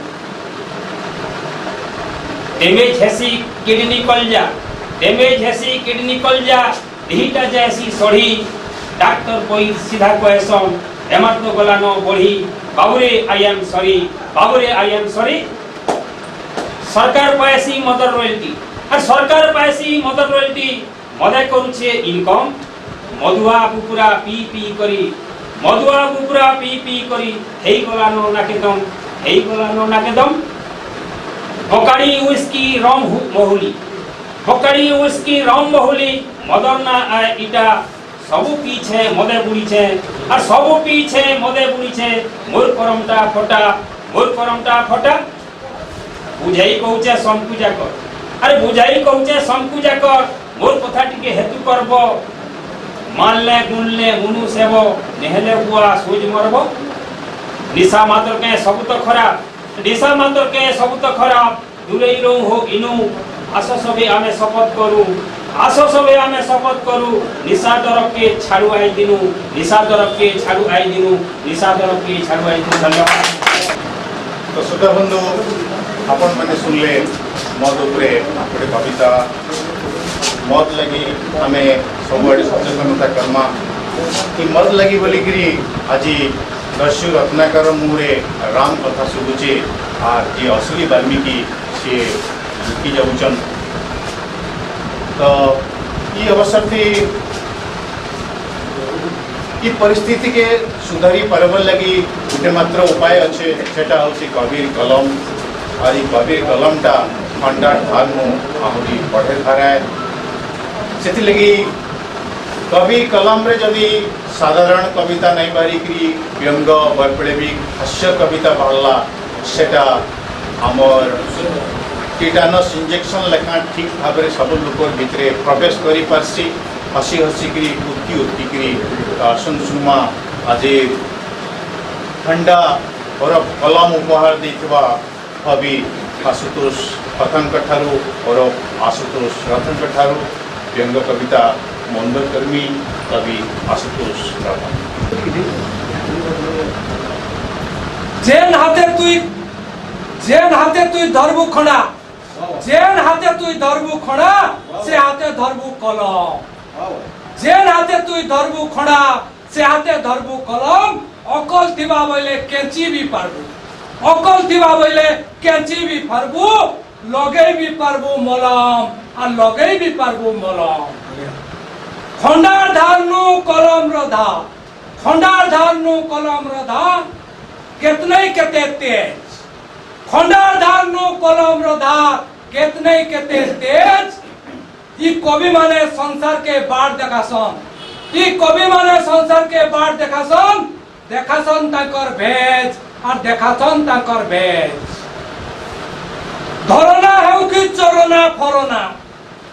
Speaker 7: डैमेज हेसी किडनी कलजा डैमेज हेसी किडनी कलजा दिहिटा जैसी सड़ी डॉक्टर कोई सीधा कहसन एमार तो गला न बढ़ी बाबूरे आई एम सॉरी बाबूरे आई एम सॉरी सरकार पाएसी मदर रॉयल्टी और सरकार पाएसी मदर रॉयल्टी मदे करूछे इनकम मधुआ कुकुरा पी पी करी मधुआ कुकुरा पी पी करी हेई गला न नाकेदम हेई गला न नाकेदम बकाड़ी उस्की रम महुली बकाड़ी उस्की रम महुली मदर ना आए इटा सबू पीछे मदे बुड़ी छे और सबू पीछे मदे बुड़ी छे मोर करमटा फटा बुझाई कहूचे संपूजा कर अरे बुझाई कहूचे संपूजा कर मोर कथा टिके हेतु करबो मानले गुणले मुनु सेबो नेहले बुआ सूज मरबो निशा मात्र के सब तो खराब निशा मात्र के सब तो खराब दूरे रो हो इनु आसो सबे आमे शपथ करू आसो सबे आमे शपथ करू निशा तरफ के छाड़ू आई दिनु निशा तरफ के छाड़ू आई दिनु निशा तरफ के छाड़ू आई दिनु धन्यवाद।
Speaker 5: तो श्रोता बंधु आपण मैंने सुनले मद उपरे गोटे कविता मद लगी आम सब सचेतनता करमा कि मद लगी बोलिकी आज दस्यु रत्नाकर मुहरे राम कथा शुभुचे और जी असली वाल्मीकि सी लुकी जाऊन तो ये अवसर थी ये परिस्थिति के सुधारी पारबर लगी गोटे मात्र उपाय अच्छे सेटा हूँ कबीर कलम और ये कबीर कलमटा खंडा धारनु आहरी बढ़े धाराए से लगी कबीर कलम रे जदि साधारण कविता नहीं बारिकी व्यंग बरपड़े हास्य कविता बाहरला सेटा आमर टीटानस इंजेक्शन लेखा ठीक भाव में सब लोक भितर प्रवेश कर पार्सी हसी हसिकी उत्की उत्किकी सुनमा आज ठंडा और कलम उपहार देथिबा कवि आशुतोष रथन ठारू और आशुतोष रथन ठारू व्यंग कविता मंदकर्मी कवि आशुतोष रथन
Speaker 3: जेन हाथे तुई धरबू खड़ा जेन हाथे तुई धरबू खड़ा से हाथे धरबू कलम जेन हाथे तुई धरबू खड़ा से हाथे धरबू कलम अकल थिबा बोले केंची भी पारबू अकल थिबा बोले केंची भी पारबू लगे भी पारबू मलम और लगे भी पारबू मलम खंडार धारनु कलम रधा खंडार धारनु कलम रधा कितने केते तेज खंडार धारनु कलम रधा कितने केते तेज ई कवि माने संसार के बाढ़ देखासन ई कवि माने संसार के बाढ़ देखासन देखासन ताकर भेज और देखासन ताकर भेज धरना है कि चरना फरना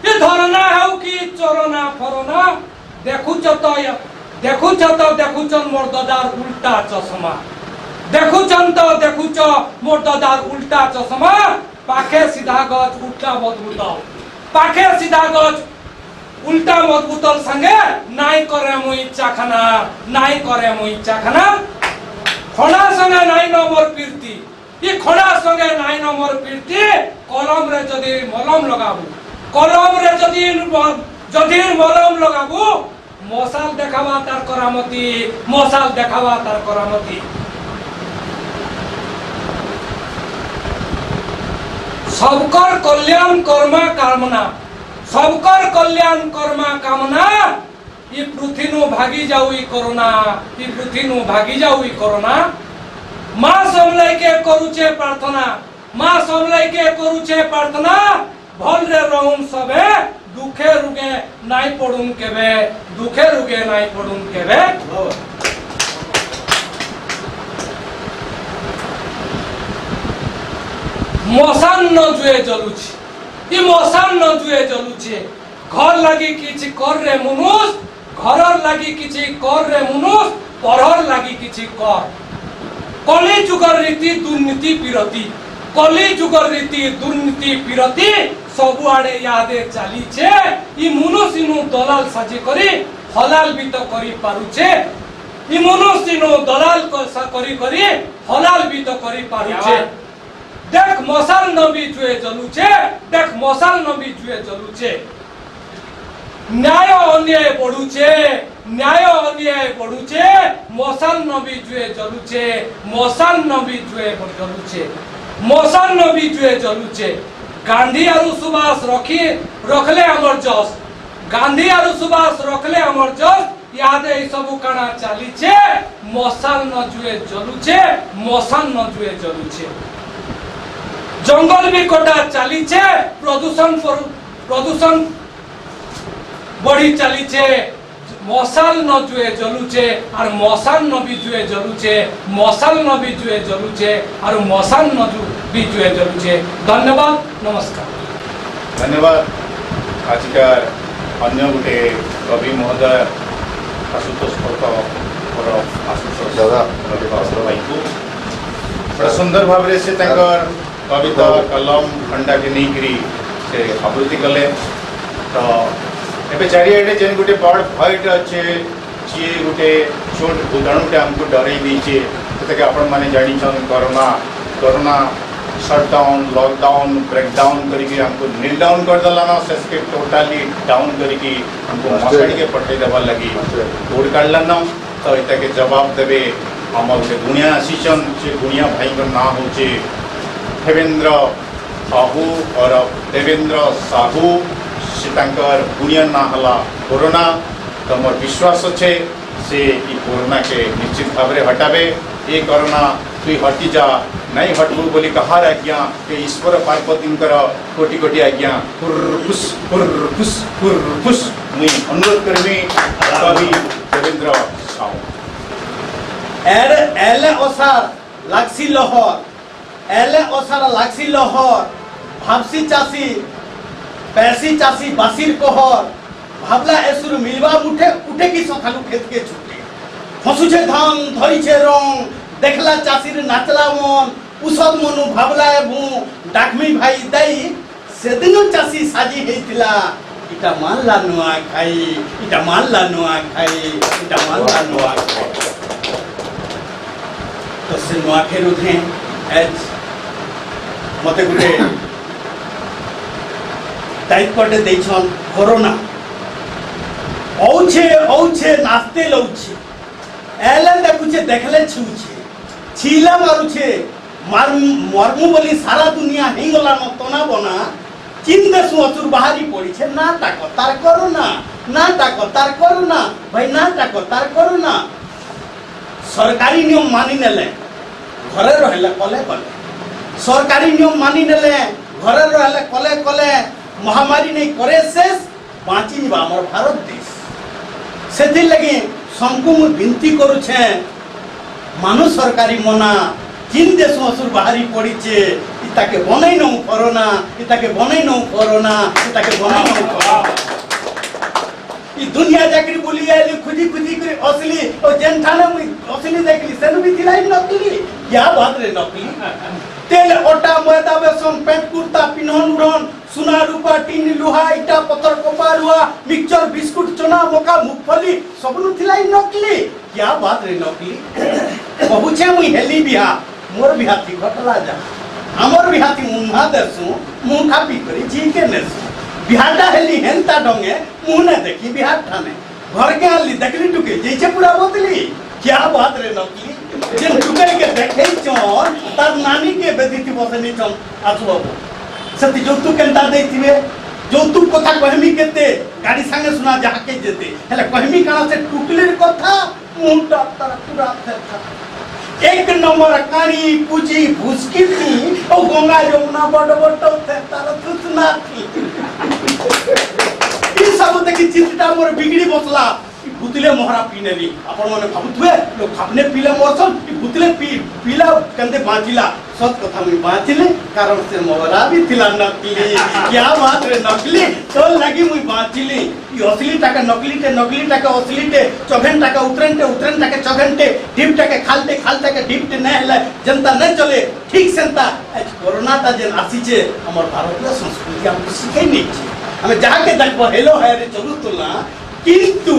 Speaker 3: ये धरना है कि चरना फरना देखुचन मोर दादार उल्टा चश्मा देखुच मोर दादार उल्टा चश्मा पाखे सीधा गज उल्टा मजबूतल पाखे सीधा गज उल्टा मजबूतल संगे नाई करे मुई चाखना नाई करे मुई चाखना खड़ा संगे नाई नंबर पीरती ये खड़ा संगे नाई नंबर पीरती कलम रे जदी मलम लगाबू कलम रे जदी मलम लगाबू मशाल देखावा तार करामती मशाल देखावा तार करामती सबकर कल्याण कर्मा कामना सबकर कल्याण कर्मा कामना ये पृथ्वी नु भागी जाऊ कोरोना ये पृथ्वी नु भागी जाऊ कोरोना मां समलाई के करूचे प्रार्थना मां समलाई के करूचे प्रार्थना भल रे रहूं सबे दुखे रुगे नाई पड़ून केबे दुखे रुगे नाई पड़ून केबे मशान न जुए जलुछि ई मशान न जुए जलुछि घर लागी किछि कर रे मनुष घरर लागी किछि कर रे मनुष परहर लागी किछि कर कली जुगर रीति दुर्नीति पिरती कली जुगर रीति दुर्नीति पिरती सब आड़े यादे चली छे ई मनुष्य इनु दलाल साजी करी हलाल भी तो करी पारुछे इ मनुष्य नो दलाल करी करी हलाल भी तो करी पारुछे देख मशाल न भी जुए जलुछे देख मशाल न भी जुए जलुछे न्याय अन्याय बढ़ुछे न्याय अन्याय बढ़ुछे मशाल न भी जुए जलुछे मशाल न भी जुए जलुछे मशाल न भी जुए जलुछे गांधी आरु सुभाष रखले हमर जस गांधी आरु सुभाष रखले हमर जस यादे ई सब काना चालीछे मशाल न जुए जलुछे मशाल न जुए जलुछे जंगल भी कटा चालीछे प्रदूषण बढ़ी चालीछे मशाल न जुए जलुछे और मशाल न भी जुए जलुछे मशाल न भी जुए जलुछे और मशाल न भी जुए जलुछे धन्यवाद नमस्कार
Speaker 5: धन्यवाद आजकार अन्य गोटे कवि महोदय आशुतोष आशुतोष
Speaker 4: दादा
Speaker 5: भाई को बड़ा सुंदर भाव से कविता कलम खंडा के नहीं से आवृत्ति कले तो एबे चारिआडे जेन गोटे बड़ भयट अच्छे जी गोटे छोट भूताणुटे आमको डरई दीचे जैसे आपण मैंने जानी corona corona shutdown lockdown breakdown करके हमको नील डाउन कर देला ना से टोटाली डाउन करके हमको मसाड़ी के पट्टे देवा लगी तोड़ काढ़ला ना तो इता के जवाब देवे हमर से गुणिया आसीचन से गुणिया भाई का ना होचे देवेंद्र साहू और देवेंद्र साहू से तांकर गुणिया ना हला कोरोना तो मोर विश्वास अच्छे से ई कोरोना के निश्चित भाव में हटावे ये कोरोना तुई हटी जा नहीं हटबू बोली कहार आज्ञा के ईश्वर पार्वती कोटि कोटि आज्ञा फुस मुई अनुरोध करमी कवि देवेंद्र साहू
Speaker 8: एले ओसार लागसी लहर एले ओसार लागसी लहर भाबसी चासी पैसी चासी बासिर कोहर भाबला एसुर मिलवा उठे उठे की सखालू खेत के छुटे फसुछे धान धरिछे रंग देखला चासीर नाचला मन उषद मनु भाबला भू डाकमी भाई दाई सेदिनो चासी साजी हेतिला इटा मानला नुआ खाई इटा मानला नुआ खाई इटा मानला नुआ खाई तो से नुआ खेरु थे एज मते गुटे दायित्वटे देछन कोरोना औछे औछे नाचते लौछे एले देखुछे देखले छुछे छीला मारुछे मरमु बोली सारा दुनिया हिंगला न तना बना चीन देशु असुर बाहरी पड़ीछे ना टाको तार कोरोना ना टाको तार कोरोना भाई ना टाको तार कोरोना सरकारी नियम मानि नेले घरे रहले कले कले सरकारी नियम मानि नेले घरे रहले कले कले महामारी नहीं करे शेष बाँची जा हमर भारत देश से लगे सबको मुझे विनती करुछे मानु सरकारी मना चीन देश असुर बाहरी पड़ीचे इताके बनई न कोरोना इताके बनई न कोरोना इताके बनई न कोरोना ई दुनिया जाकरी बोली आइली खुदी खुदी करे असली और जेन थाने मुई असली देखली सेनु भी दिलाई नकली क्या बात रे नकली तेल ओटा मैदा बेसन पेट कुर्ता पिनहन उड़न सुना रूपा टीन लुहा इटा पत्थर कपार हुआ मिक्सचर बिस्कुट चना मका मूंगफली सबनु थिलाई नकली क्या बात रे नकली बहुछे मुई हेली बिहा मोर बिहा थी घटला जा हमर बिहा थी मुंहा देसु मुंह खापी करी जी के नेसु बिहाटा हेली हेंता डंगे मुंह ने देखी बिहार ठाने घर के आली देखली टुके जैसे पूरा बोतली क्या बात रे नकली जेन टुके के देखे चोर तार नानी के बेदिति बसनी चम आजु बाबू सती जोतु केंता देथिबे जोतु कथा कहमी केते गाड़ी संगे सुना जाके जेते हेले कहमी काना से टुकलीर कथा मुंडा तार पूरा था एक नंबर कानी पूजी भुसकी थी ओ गंगा यमुना बड़ बड़ थे तार तुतना थी ई सब देखि चिंता मोर बिगड़ी बसला भूतले मोहरा पीनेली आपण माने भाबुथुए लोग खापने पीले मोरसन भूतले पीला कंदे बांचिला सत कथा में बांचिले कारण से मोहरा भी थिला नकली क्या बात रे नकली तो लगी मुई बांचिली ई असली टाका नकली टाका असली टे चौघन टाका उतरन टाका चौघनटे डिप टाका खालते के डिप ने हला जनता न चले ठीक सेंता आज कोरोना ता जेन आसीचे हमर भारतीय संस्कृति हमको सिखै नै छी हमें जाके देखबो हेलो है रे चलू तुला किंतु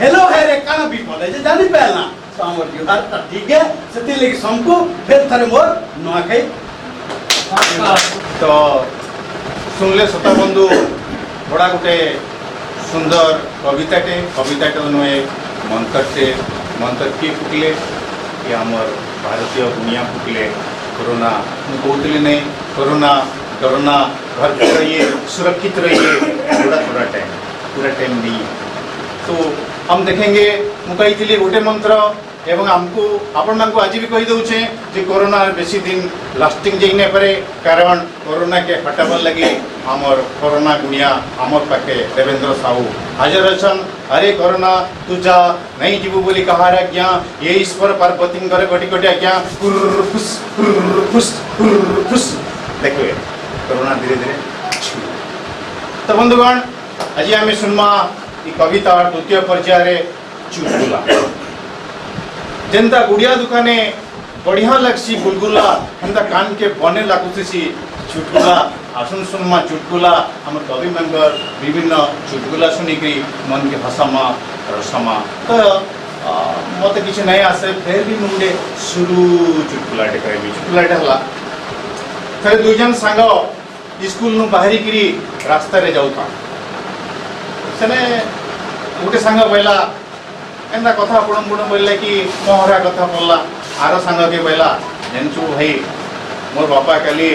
Speaker 8: हेलो है रे काना विपद है जे जानी पहला तो आमर जुहार ठीक है से लेके सबको फिर थारे मोर नुआखाई तो सुनले श्रोता बंधु बड़ा गोटे सुंदर कविताटे नुहे मंत्र किए फुटले कि आमर भारतीय दुनिया फुटले कोरोना कहते नहीं कोरोना डरना घर पे रहिए सुरक्षित रहिए थोड़ा टाइम नहीं तो हम देखेंगे मुझे गोटे मंत्र एवं हमको आपण मानक आज भी कही दौचे जे कोरोना बेसी दिन लास्टिंग जाई नहीं पारे कारण कोरोना के हटावर लगे आमर कोरोना गुणिया आमर पाखे देवेंद्र साहू हाजर अच्छन अरे कोरोना तू जा नहीं जीवु बोली कहार आज्ञा ये ईश्वर पार्वती गटी गटी आज्ञा फुस देखिए कोरोना धीरे धीरे तो बंधुगण आज आम सुनमा कविता द्वितीय पर्याय चुटकुला जेनता गुड़िया दुकाने बढ़िया लगसी बुलगुला हेन्ता कान के बने लगुसी चुटकुला आसुन सुनमा चुटकुला हम कवि मेंबर विभिन्न चुटकुला सुनिकी मन के हसामा रसमा तो मत किसी नहीं आसे फिर भी मुझे शुरू चुटकुलाटे कहबी चुटकुलाटे हला थे दुईजन सांग स्कूल नु बाहरी करी रास्ता रे जाऊता सेने गोटे सांग बोला एंता कथा आपण गुण बोलले कि मोहरा कथा बोलला आर सांग के बोला जानचु भाई मोर बापा काली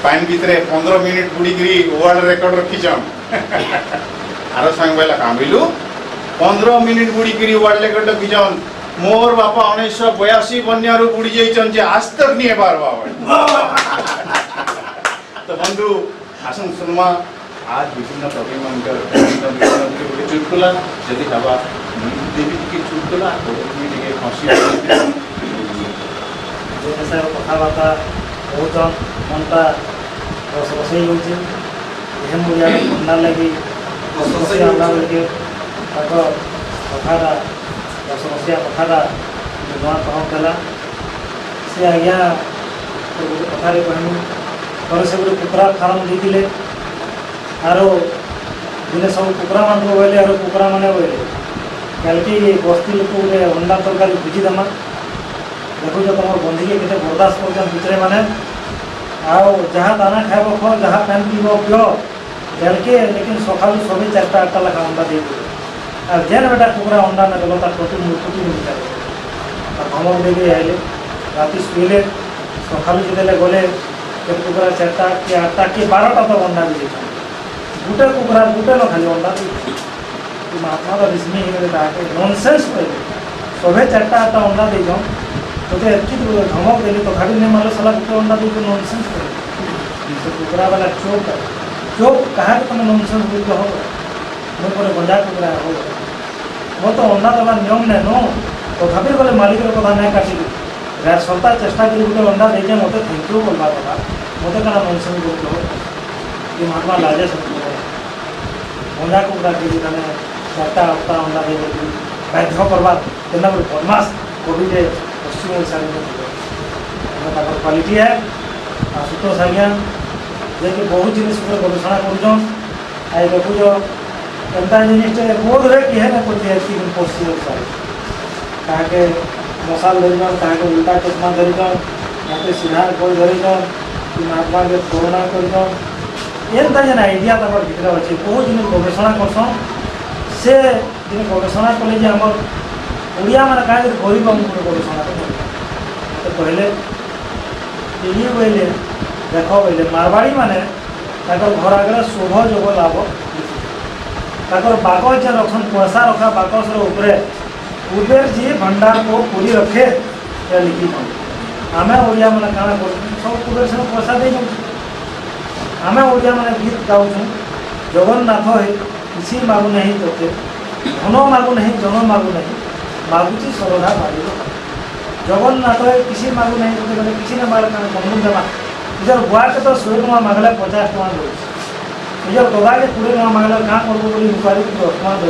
Speaker 8: पानी भितरे 15 मिनिट बुड़ीकरी वर्ल्ड रेकर्ड रखीछन आर सांग बोला काम बिलु 15 मिनिट बुड़ीकरी वर्ल्ड रेकर्ड रखीछन मोर बापा 1982 बन्यारू बुड़ी जाइछन जे आज तक नहीं पारबा तो बंधु आसन सुनमा आज विभिन्न कवि मंत्र चुटकुला जदि हवा देवी टी चुटकुला हसी
Speaker 6: कथबार्ता बहुत मनटा रस रसई होती मुझे थंडा लगी आला बेलके कथा रस रसिया कथा नुआ कहला से आज्ञा कथारे कहमी थोड़े से गोटे कुकुरा फार्म देते आरो दिने सब कुकुरा मान बोले आरो कुकुरा मैंने बोले कल बस्ती लोक गोटे अंडा तरकारी बुझीदेमा देखुच तुम बंधी के केते बर्दाश्त कर भितरे मैंने आओ जहाँ दाना खाइब खाओ जहाँ पान पीब पिओ कल लेकिन सका सभी 4टा 8टा लेखा अंडा दे और जेन बेटा कुकुरा अंडा ना गल तार प्रति मिटार धमक देके आइले राति शुले सका जिते गले कुकुरा 4टा कि 8टा कि 12टा तो अंडा भी देता गुटे कुकुरा गुटे न खाली अंडा महात्मा का रिश्मी नॉनसेंस कहले सभे 4टा 8टा अंडा दे तो एति धमक देली तो खाली नहीं मारे साला गुटे अंडा दे नॉनसेंस कहले से कुकुरा वाला चोप कहा तुम नॉनसेंस बोल हो मैं पर गंजा कुकुरा हो वो तो अंडा देवा नियम नहीं नो तो भाभी गले मालिक कथा नहीं काटिली सरकार चेष्टा कर गोटे अंडा देखे मत थैंक यू बोलवा कथा मत क्या नॉनसेंस बोल हो कि महात्मा लाजे सब गंजा कुकुरा के 4टा 8टा अंडा दे बाध्य करवा तेना बदमाश कवि पश्चिम ओडिशा में क्वालिटी है आशुतोष आज्ञा जे कि बहुत जिनिस गवेषणा कर देखुच एंता जिनिसटे बोध रे किहे ना करते पश्चिम ओडिशा कहा मसाल धरीन कहा उल्टा चश्मा धरीन मत सीधा गोल धरीन कि महात्मा के कोरोना कर एंता जेन आइडिया तक भीतर अच्छे बहुत जिन गवेषणा करसन से जिन गवेषणा कले जे आमर ओडिया माने कहा गरीब आमको गवेषणा तो कहले ये बोले देख बोले मारवाड़ी माने घर आगे शोभ जोग लाभ बाकस जे रखन पैसा रखा बाकस कुबेर जी भंडार को पूरी रखे लिखी आम ओडिया मैंने काଣା कर सब कुबेर से पैसा दे आम ओडिया मैंने गीत गाऊँ जगन्नाथ है किसी मागु नहीं तोते धन मागु नहीं जन मागु नहीं मागुची श्रद्धा मागे जगन्नाथ है किसी मागु नहीं तोते मैंने किसी ने मारे बंधु देवा निजर बुआ के तो 100 टका मागले 50 टका दे निजर ददा के 20 टका मागले क्या करबो बोली मुकारी 10 टका दे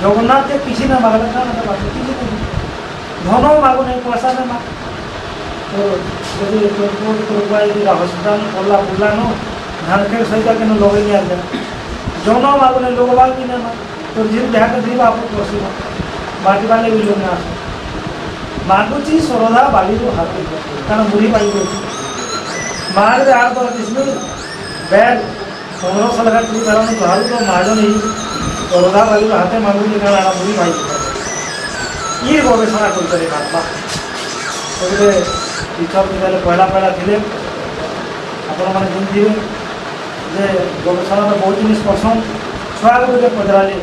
Speaker 6: जगन्नाथ के किसी ने मागले क्या ना बाकी किसी नहीं धन मागु नहीं पैसा ने माग तो हस्पिटाल पड़ला बुला नो धान खेल सहित के लगे नहीं आते जन मागुने लोग बाग कि तो जिन जहाँ के दीवा आप बस बाटी वाले भी लोग आस ମାଗୁଛି ଶରଧା ବାଲିରୁ ହାତ କାରଣ ବୁଢ଼ୀ ପାଇବ ମାଗରେ ଆଠ ଦଶ କିସ୍ମି ବ୍ୟାଗ 1500 ଲେଖା ଟୁକୁ ଧରନ୍ତୁ ବାହାରୁ ତ ମାହାଜନ ହେଇ ଶରଧା ବାଲିରୁ ହାତେ ମାଗୁଛି କାରଣ ଆଣା ବୁଢ଼ୀ ପାଇବ ଇ ଗବେଷଣା କରୁଛନ୍ତି ମହାତ୍ମା ସେଥିରେ ତୀର୍ଥ ବିଦ୍ୟାଳୟ ପହଲା ଥିଲେ ଆପଣମାନେ ଜାଣିଥିବେ ଯେ ଗବେଷଣାର ବହୁତ ଜିନିଷ ପସନ୍ଦ ଛୁଆ ଗୁଡ଼ିକେ ପଚରାଲେ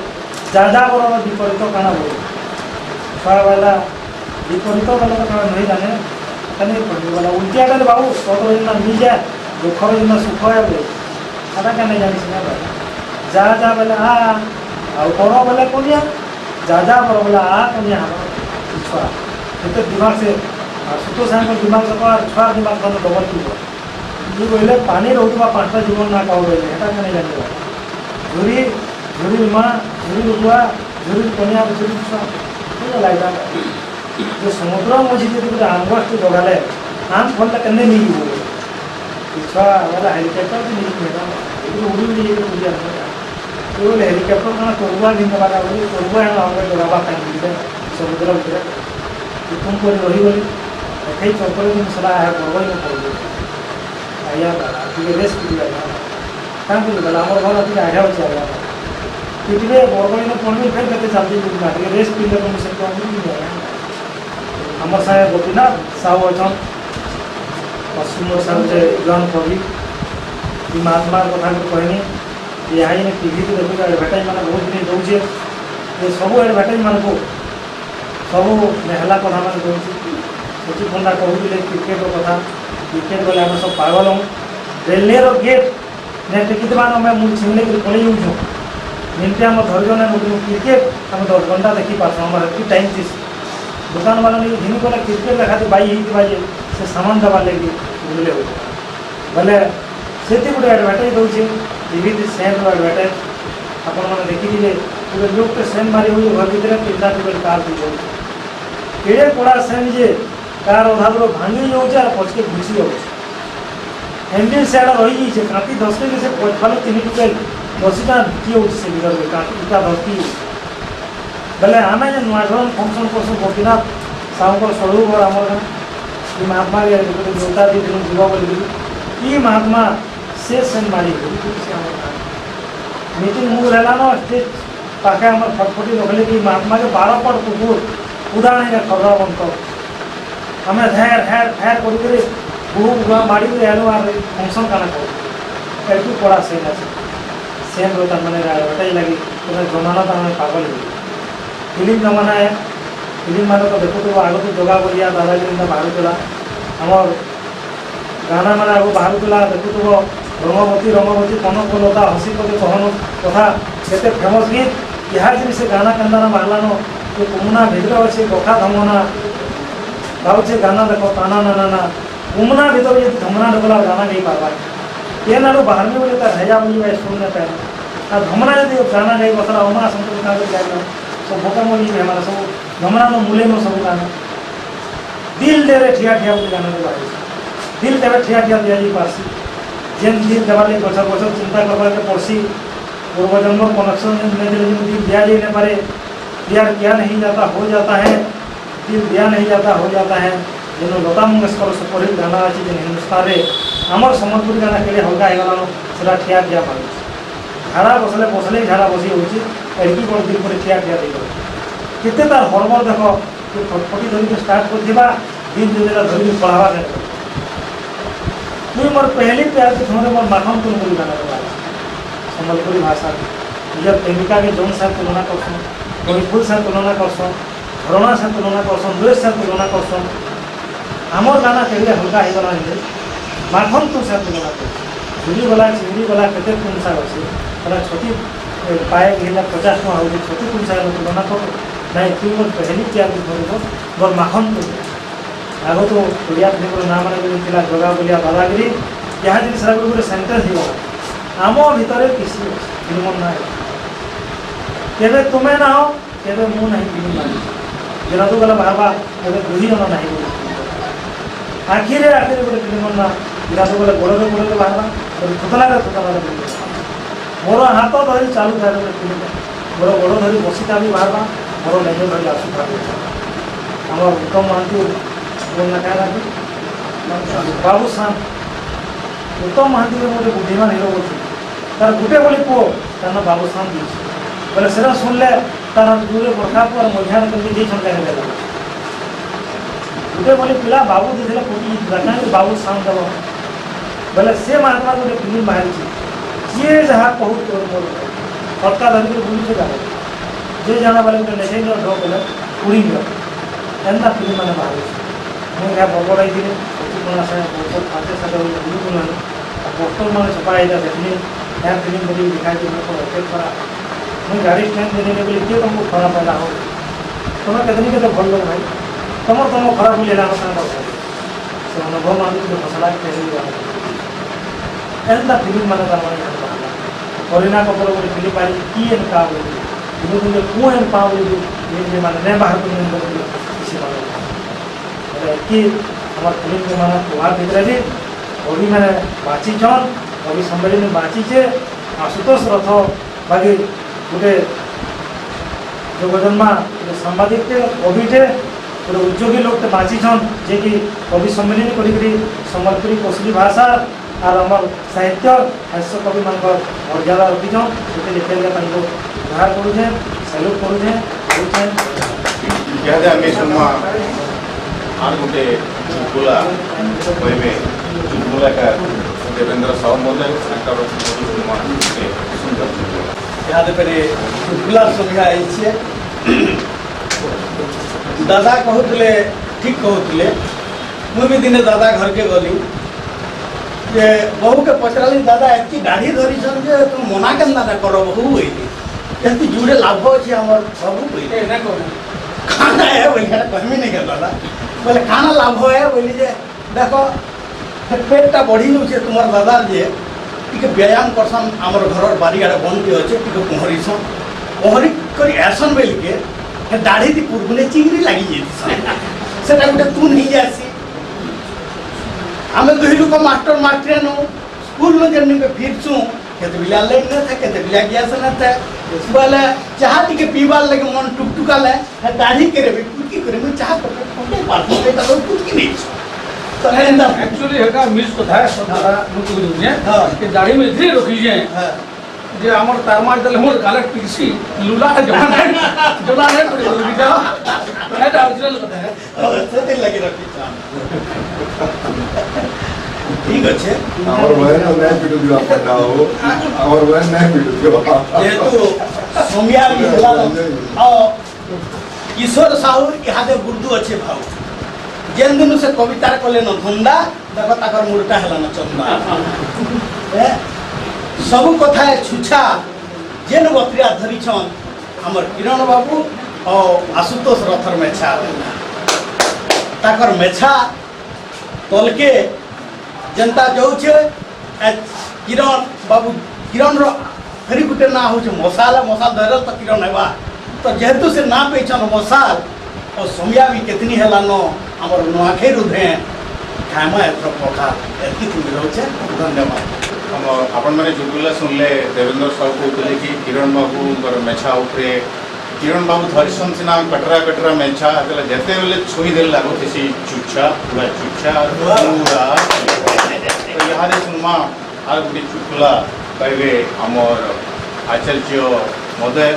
Speaker 6: ଯାଯାବରର ବିପରୀତ କାଣା ହୁଏ ଛୁଆ ବେଲା ବିପରୀତ ବେଲା ତ କାଣା ନୁହେଁ ଜାନେ ତାନେ କହିଗଲା ଉଲ୍ଟିଆଟାରେ ବାବୁ ସତ ଯେନ୍ତା ନିଜେ ଦୁଃଖର ଯେନ୍ତା ସୁଖ ହେବେ ସେଟା କେନେ ଜାଣିଛି ନା ଯା ବେଲେ ଆଉ ବର ବେଲେ କନିଆ ଯା ବର ବେଲେ କନିଆ ହବ ଛୁଆ ଏତେ ଦିମାଗ ସେ ସୁତ ସାଙ୍ଗର ଦିମାଗ ସକ আর ଛୁଆ ଦିମାଗ ମାନେ ଡବଲ ଥିବ ଇ କହିଲେ ପାଣି ରହୁଥିବା 5ଟା ଜୀବନ ନା କହ କହିଲେ ସେଟା କେନେ ଜାଣିବ ଝୁରି ମା ଝୁରି ରୁଆ ଝୁରି କନିଆ ଝୁରି ଛୁଆ ଲାଗିଲା যে সমুদ্র মঝি যদি গোটে আঙ্গসটি জগালে আম ফলটা কেনে নিয়ে ଛୁଆ ବେলা ହେଲିକପ୍ଟର ବି ନେଇକି ଉଡ଼ି ଉଡ଼ି ଯାଇକି ଉଡ଼ି ଆସ ବୋଲେ ହେଲିକପ୍ଟର କାଣା ତରୁଆ ଦିନ ବାଲା ବୋଲି ତରୁଆ ଆମେ ଜଗାବା ପାଇଁ ବୁଲିଲେ ସମୁଦ୍ର ଭିତରେ ତୁମ କରି ରହିଗଲି ଦେଖେଇ ଚକ୍କରେ ଦିନ ସେଟା ଗବଇ ନ ପଡ଼ିବ ଆଜ୍ଞା ଟିକେ ରେଷ୍ଟ ପିଡ଼ିବା କାଁ କରିଗଲା ଆମର ଘର ଟିକେ ଆଢ଼ିଆ ଅଛି ଆଜ୍ଞା ପିଟିବେ ବରଗଡ଼ିନ ପଡ଼ିବି ଫେର୍ କେତେ ଚାଲଛି ବୁଝିଲା ଟିକେ ରେଷ୍ଟ ପିଡ଼ିଲେ ତୁମ ସେଠି ଆଜ୍ଞା আমার সাথে গোপীনাথ সাহু অছন পশ্চিমবঙ্গ সাথে জয়েন করি এই মহাত্মার কথা কহিনি ইহাই টিভি দেখুছে এডভার্টাইজ মানে বহুত জিনিস দৌছে সবু এডভার্টাইজ মানুষ সবু মেহলা কথা মানে দৌছে সচিব পণ্ডা কହୁଥିଲେ ক্রিকেটর কথা ক্রিকেট বলে আমি সব পাগল হूँ রেলর গেট ने टिकिट ଆମେ ମୁଁ ଛିଣ୍ଡି କରି ପଳେଇ ଯାଉଛୁ ଯେମିତି ଆମ ଧୈର୍ଯ୍ୟ ନାହିଁ କ୍ରିକେଟ ଆମେ 10 ଘଣ୍ଟା ଦେଖି ପାରୁଛୁ ଆମର ଏତିକି ଟାଇମ୍ ଥିସି दुकान वाला नहीं घिनी बोला क्रिकेट देखा बाई ही से सामान दबा लगे बुझे हो बोले से गोटे एडभार्टाइज दूसरे टीवी सेंट एडभार्टाइज आपण मैंने देखिए गोटे लोक सेंट मारी हुई घर भर 3टा टेबल कार दी जाऊँ केड़े पड़ा सेंट जे कार अधा दूर भांगी जाऊे और पचके घुसी जाऊे हैंडल सेड रही जाइए काटी धसके से फल 3 टुकेल 10 टा ढुकी हो इटा धसकी बोले आम जो नुआ धरन फंक्शन करसु गोपीनाथ साहूर सड़ू घर आम ये महात्मा गोटे देवता दी दिन जीव बोली ये महात्मा से सेन मारी मीटिंग मूड है ना स्टेज पाखे आम फटफटी रखले कि महात्मा के 12 पट कुकुर उड़ाण है खबर बंत आम धेर हेर फेर कर बुह बुआ माड़ी आलु आर फंक्शन काना कर एटू पड़ा सेन आसे सेन रो मैंने एडभार्टाइज लगी जमाना तो आम पागल हो फिल्म जमाना है फिल्म मान तो देखुव आग तो जगा बोलिया दादाजी बाहर आमर गाना मान आग बाहर देखुव रंगवती रंगवती कनक लता हसी पदे कहन कथा केते फेमस गीत यह जिन गाना कंदाना बाहलान ये कुमना भितर अच्छे कथा धमना गाँचे गाना देख ताना नाना ना कुमना भर ये धमना डगला गाना नहीं पार्बा ये ना बाहर में बोले हेजा बोली सुनने पाए आ धमना यदि गाना गाई बसरा उमा संतोष जाए सब भोका मोली हमारा सब गमना नो मूले नो सब गाना दिल देवे ठिया ठिया बोली गाना दे बारे दिल देवे ठिया ठिया दिया जी पासी जेन दिल देवाले बछर बछर चिंता करबा के पड़सी पूर्व जन्म कनेक्शन में दिल दिया जी ने पारे प्यार किया नहीं जाता हो जाता है दिल दिया नहीं जाता हो जाता है जेन लता मंगेशकर सुपरहिट गाना अच्छी जेन हिंदुस्तान रे आमर सम्बलपुरी गाना के लिए हल्का है गलानो सेटा ठिया ठिया पारे झाड़ा बसले झाड़ा बसी होची एडकी बड़ दिल पर ठिया ठिया दे केते तार हरमर देख कि फटफटी धरिक स्टार्ट कर दिन दिन धरिक पढ़ावा दे तुम मोर पहली प्यार के छोड़े मोर माखन तुम बोली गाना सम्बलपुरी भाषा निजर प्रेमिका के जौन से तुलना करसन कोईफुल से तुलना करसन झरणा से तुलना करसन द्वेष से तुलना करसन आमर गाना के हल्का हो गला माखन तुम से तुलना कर चूड़ी वाला केते तुम सा अच्छे छती पाए गला 50 टका हो छती तुम सा तुलना कर नहीं तुम मोर पहली प्यार के छोड़े मोर माखन तुम आग तो ओडिया फिल्म नाम मैंने जगह बोलिया दादागिरी यहाँ जिन सारा गोटे सेन्टेन्स हो आम भितर किसी फिल्म ना केवे तुम्हें ना हो केवे मु नहीं फिल्म मानी जेना तो गला बाहर केवे 2 जन ना आखिरे आखिरे गोटे फिल्म ना जेना तो गला गोड़े बाहर थोतला मोर हाथ धरी चालू था गोटे फिल्म मोर गोड़ धरी बसीटा भी बाहर मोर नहीं धरी आसुता আমার উত্তম মহান্তি না কায় রাখি বাবু সাম উত্তম মহান্তি গোটে বুদ্ধিমান হিরো বলছি তার গোটে বলি পুଅ তার না বাবু সাম দিয়েছে বলে সেটা শুনলে তার দূরে বর্ষা পর মধ্যাহ্ন কেমনি দিয়েছেন কেন গেল গোটে বলি পিলা বাবু দিয়েছিল কোটি দেখা বাবু সাম দেব বলে সে মহাত্মা গোটে ফিল্ମ ବାହାରିଛି ଯିଏ ଯାହା କହୁ ତୋର ମୋର ହଟ୍ଟା ଧରିକି ବୁଲୁছে ଯାହା ଯେ ଜାଣା ବେଲେ ଗୋଟେ ନେଇ ନିଅ ଢୋ ବେଲେ ଉଡ଼ି ନିଅ ଏନ୍ତା ଫିଲ୍ମ ମାନେ ବାହାରୁଛି ମୁଁ ଏହା ବରଗଡ଼ ହେଇଥିଲି ସଚିକଣା ସାଙ୍ଗେ ବହୁତ ଫାଟେ ସାଙ୍ଗେ ହଉଛି ବୁଲୁକୁଲାନି ଆଉ ପୋଷ୍ଟର ମାନେ ଛପା ହେଇଥିଲା ଦେଖିଲି ଏହା ଫିଲ୍ମ ବୋଲି ଦେଖାଇଛି ଲୋକ ଏତେ ଖରାପ ମୁଁ ଗାଡ଼ି ଷ୍ଟାଣ୍ଡ ଦେଲି ବୋଲି କିଏ ତୁମକୁ ଖରାପ ହେଲା ହଉ ତୁମେ କେତେଦିନ କେତେ ଭଲ ଲୋକ ଭାଇ ତୁମ ଖରାପ ବୋଲି ହେଲା କଥା କଥା ସେ ଅନୁଭବ ମାନୁଛି ମସଲା ଖେଳି ଏନ୍ତା ଫିଲ୍ମ ମାନେ ତାମାନେ ବାହାରିଲା କରୀନା କପୁର ଗୋଟେ ଫିଲ୍ମ ବାହାରି କି ଏନ୍ କା ବୋଲି ଦିନେ ଦିନେ କୁଁ ଏନ୍ ପା ବୋଲି ମାନେ ନାଇଁ ବାହାର କରି କିଛି ମାନେ ବୋଲେ କି আমার ফিল্ম মানে প্রভাব ভিতরে ବି কবিମାନେ ବାঁଚିଛନ୍ কবি ସମ୍ମିଳନୀ ବାঁଚିଛେ ଆଶୁତୋଷ ରଥ ବାକି ଗୋଟେ ଯୋଗଜନ୍ମା ଗୋଟେ ସାମ୍ବାଦିକଟେ କବିଟେ ଗୋଟେ ଉଦ୍ୟୋଗୀ ଲୋକଟେ ବାঁଚିଛନ୍ ଯିଏକି କବି ସମ୍ମିଳନୀ କରିକିରି ସମ୍ବଲପୁରୀ କୋଶଲି ଭାଷା আর আমার সাহিত্য হাস্য কবিমানଙ୍କର মর্যাদা রଖିছନ୍ ସେଠି ଲେଖିବା ତାଙ୍କୁ ବ୍ୟବହାର କରୁଛେ ସେଲ୍ୟୁଟ୍ କରୁଛେ କରୁଛେନ୍
Speaker 5: ଇହାଦେ ଆମେ ଶୁଣମା আর গোটে চুটকুলা কইবে চুটকুলাটা দেবেন্দ্র সাউ মহোদয় তাଙ୍କର ଶୁଣମା ଗୋଟେ ସୁନ୍ଦର ଚୁଟକୁଲା
Speaker 8: ଇହାଦେ ଫେରେ ଚୁଟକୁଲାର ସଂଖ୍ୟା ହେଇଛେ ଦାଦା କହୁଥିଲେ ଠିକ୍ କହୁଥିଲେ ମୁଁ ବି ଦିନେ ଦାଦା ଘରକେ ଗଲି যে বহুকে পচারালি দাদা এত গাড়ি ধরিছন যে তুমি মনা কেন না কর বহু হইলি এত জুড়ে লাভ আছে আমার সবু কইলে খানা है बोली এটা কমই नहीं कर दादा बोले खाना लाभ है बोली যে দেখো পেটটা বড়ি যাচ্ছে তোমার দাদা যে টিকে ব্যায়াম করছন আমার ঘরর বাড়িআড়ে বন্ধি আছে টিকে পহরিছন পহরি করে আসন বেলকে দাড়ি দি পুরগুনে চিংড়ি লাগি যেতিস সেটা গোটে তুন হই যাসি आम दुई लोक मास्टर मास्टरेनु स्कूल में जब फिरसु केते बिला लाइन न था केते बिला गैस न था बोले चाह टिके पीबार लगे मन टुकटुकाले दाढ़ी करे भी कुकी करे मैं चाह तो कोटे पार्टी पे तो कुकी नहीं तो
Speaker 3: एक्चुअली हेका मिस कथा है सदा नुकु दुनिया के दाढ़ी में धीरे रखी जाए जे हमर तारमार दले मोर गाले पिसी लुला जमा नहीं पड़े बिका एटा ओरिजिनल कथा है
Speaker 8: से लगे रखी ठीक আছে
Speaker 4: আমার বয়ন নাই পিটু দিবা পড়াও আমার বয়ন নাই পিটু দিবা
Speaker 8: যেহেতু সোমিয়া भी होला किशोर साहू इहादे गुर्दू अच्छे भाव जेन दिन से कवितार कले न धंदा देखो ताकर मुर्टा हला न चंदा सब कथा छुछा जेन बत्रिया धरी छन हमर किरण बाबू और आशुतोष रथर मेछा ताकर मेछा तलके जनता जाऊे किरण बाबू किरण फेरी गोटे ना हूँ मसाल मसाल धरल तो किरण है तो जेहेतु से ना पेचन मसाल और सोमिया भी कितनी है नो आमर नुआखे रुधे खामा एथर पखा एति तुम रोचे धन्यवाद
Speaker 5: हम आपण माने चुटकुला सुनले देवेंद्र साहू कहते कि किरण बाबू मेछा उपरे किरण बाबू धरिसन सिना कटरा कटरा मेछा जेते बेले छुई देल लागुसी चुच्छा पूरा चुच्छा पूरा तो यहाँ सुनमा आर गोटे चुटकुला कहबे आमर आचार्य महोदय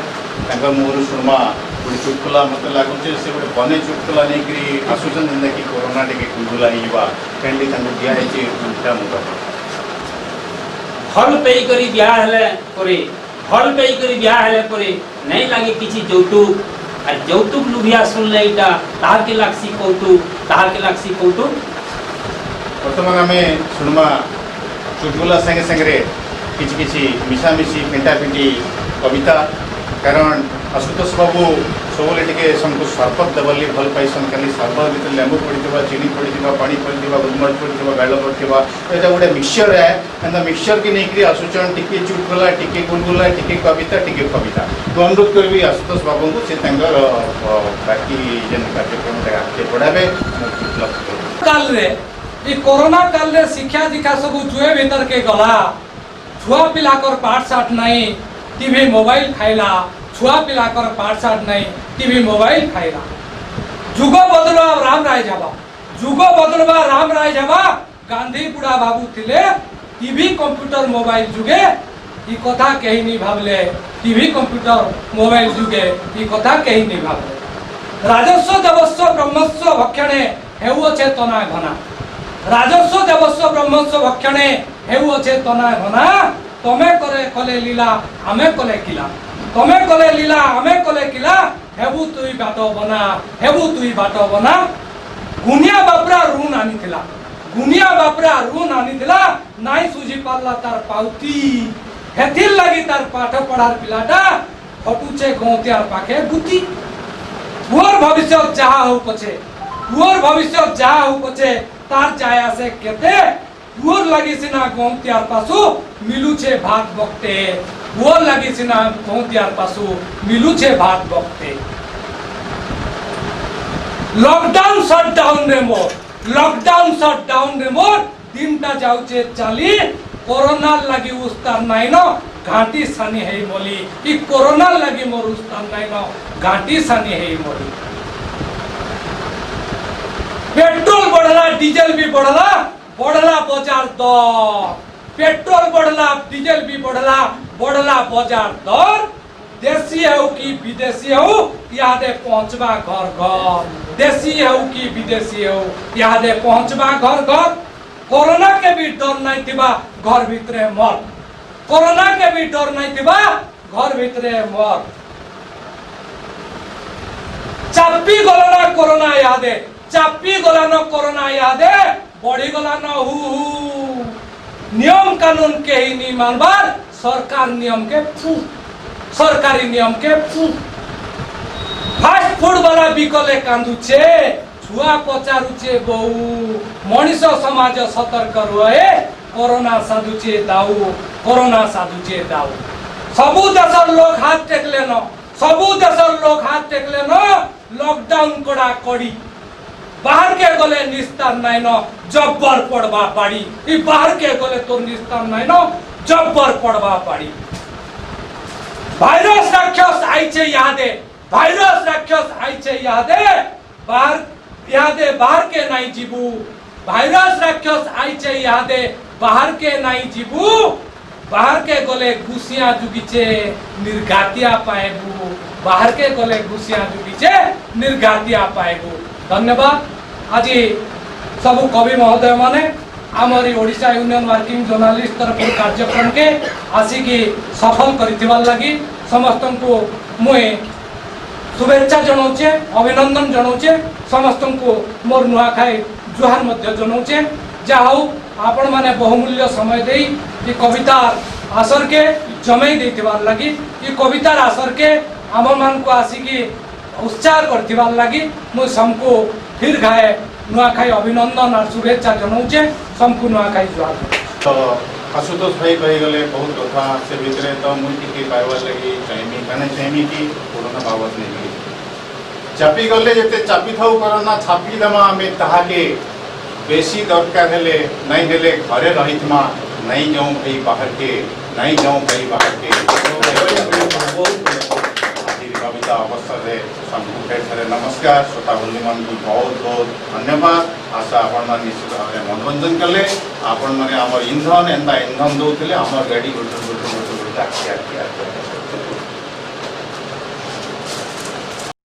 Speaker 5: मोर सुनमा गोटे चुटकुला मत लगुचे से गोटे बने चुटकुला नहीं करी आसुचन कि कोरोना टे गुलगुला हिवा कैंडी दिया है उल्टा मुद
Speaker 7: हल पे करी ब्याह हेले परे हल पे करी ब्याह हेले परे नहीं लागे किछि যৌতুক আর যৌতুক লুভিয়া শুনলে এটা তার কে লাগছি কৌতুক তার কে লাগছি কৌতুক
Speaker 5: बर्तमान आम सुनमा चुटकुला संगे संगे किसी किसी मिशामिशी फेंटा फेंटी कविता कारण आशुतोष बाबू सबले टे सरबत देवली भल पाइसन खाली सरबत भर लेंबू पड़ा चीनी पड़ा पानी पड़ा गुलमरीच पड़ा गाड़ पड़ा यहाँ गोटे मिक्सचर है एंता मिक्सचर की नहीं आसुचन टिके चुटकुला टिके गुलगुला टिके कविता तो अनुरोध करी आशुतोष बाबू को से बाकी जेन कार्यक्रम आगे बढ़ावे
Speaker 3: काल रे ई कोरोना काल रे शिक्षा दीक्षा सब जुए भीतर के गला छुआ पिलाकर पाठ साठ नहीं टीवी मोबाइल खाइला छुआ पिलाकर पाठ साठ नहीं टीवी मोबाइल खाइला जुग बदलवा राम राय जावा, जुग बदलवा राम राय जावा। गांधी बुढ़ा बाबू थिले टीवी कंप्यूटर मोबाइल जुगे ई कथा कहीं नहीं भावले। टीवी कंप्यूटर मोबाइल जुगे ई कथा कहीं नहीं भावले। राजस्व देवस्व ब्रह्मस्व भक्षणे हेउछे तना घना, राजस्व देवस्व ब्रह्मस्व भक्षणे हेउछे तना घना। तमे करे कले लीला आमे कले किला, तमे कले लीला आमे कले किला। हेबु तुई बाट बना, हेबु तुई बाट बना। गुनिया बापरा ऋण आनीथिला, गुनिया बापरा ऋण आनीथिला। नाई सुझी पारला तार पाउती, हेथिर लगी तार पाठ पढ़ार पिलाटा हटुचे गौतियार पाखे गुती। पुअर भविष्य जहा हो पछे, पुअर भविष्य जहा हो पछे तार जाया से केते। पुअर लगी सिना गौतियार पासु मिलुछे भात बक्ते, पुअर लगी सिना गौतियार पासु मिलुछे भात बक्ते। लॉकडाउन शटडाउन रे मोर, लॉकडाउन शटडाउन रे मोर दिनटा जाउचे चाली। कोरोना लगी उस्तार नाई न घाटी सानी है मोली, ई कोरोना लगी मोर उस्तार नाई न घाटी सानी है मोली। पेट्रोल बढ़ला, डीजल भी बढ़ला, बढ़ला बाजार दर। पेट्रोल बढ़ला, डीजल भी बढ़ला, बढ़ला बाजार दर। देसी हो कि विदेशी हो यादे पहुंचबा घर घर, देसी हो कि विदेशी हो यादे पहुंचबा घर घर। कोरोना के भी डर नहीं थिबा घर भितरे मर, कोरोना के भी डर नहीं थिबा घर भितरे मर। चापी गलाना कोरोना यादे, चापी गलाना कोरोना यादे, बढ़ी गलाना हु। नियम कानून के ही नहीं मानबार सरकार नियम के फू, सरकारी नियम के फू। फास्ट फूड वाला बिकले कांदुचे, छुआ पचारुचे बहु। मनीष समाज सतर्क रुहे, कोरोना साधुचे दाऊ, कोरोना साधुचे दाऊ। सबु देशर लोग हाथ टेकले न, सबु देशर लोग हाथ टेकले न। लॉकडाउन कड़ा कड़ी, बाहर के गले निस्तार नाई न जब्बर पड़वा पाड़ी। ई बाहर के गले तो निस्तार नाई न जब्बर पड़वा पाड़ी। भाइरस राक्षस आइछे यादे, भाइरस राक्षस आइछे यादे। बाहर यादे बाहर के नाई जीबू, भाइरस राक्षस आइछे यादे बाहर के नाई जीबू। बाहर के गले घुसिया जुगिचे निर्घातिया पाएबू, बाहर के गले घुसिया जुगिचे निर्घातिया पाएबू। धन्यवाद। आज सब कवि महोदय माने Amri Odisha union working journalist तरफ कार्यक्रम के आसिकी सफल करिथिबार लागि समस्त को मुए शुभेच्छा जनाऊे, अभिनंदन जनाऊे। समस्त को मोर नुआखाई जुहार मध्य जनाऊे। जहा हो आपण माने बहुमूल्य समय दे ये कविता आसर के जमई देथिबार लागि, ये कवितार आसर के आम मान को आसिकी उत्साह करथिबार लागि मु सबको फिर गाए नुआखाई अभिनंदन और शुभेच्छा जनाऊे। सबको नुआखाई जुहार।
Speaker 5: तो आशुतोष भाई कही गले बहुत कथा से भितर तो मुझे कहबार लगी चाहमी कहना चाहमी कि कोरोना बाबत नहीं चापी गले जिते चापी था कोरोना छापी देमा आम ताके बेसी दरकार हेले नहीं हेले घरे रही नहीं जाऊँ भाई बाहर के, नहीं जाऊँ भाई बाहर के। कविता अवसर सबको फेर थे नमस्कार। श्रोता बंधु मान को बहुत बहुत धन्यवाद। आशा आपण निश्चित भाव में मनोरंजन कले, आपण मैंने आम इंधन एंता इंधन दौले आम गाड़ी गोटे गोटे गोटे गोटे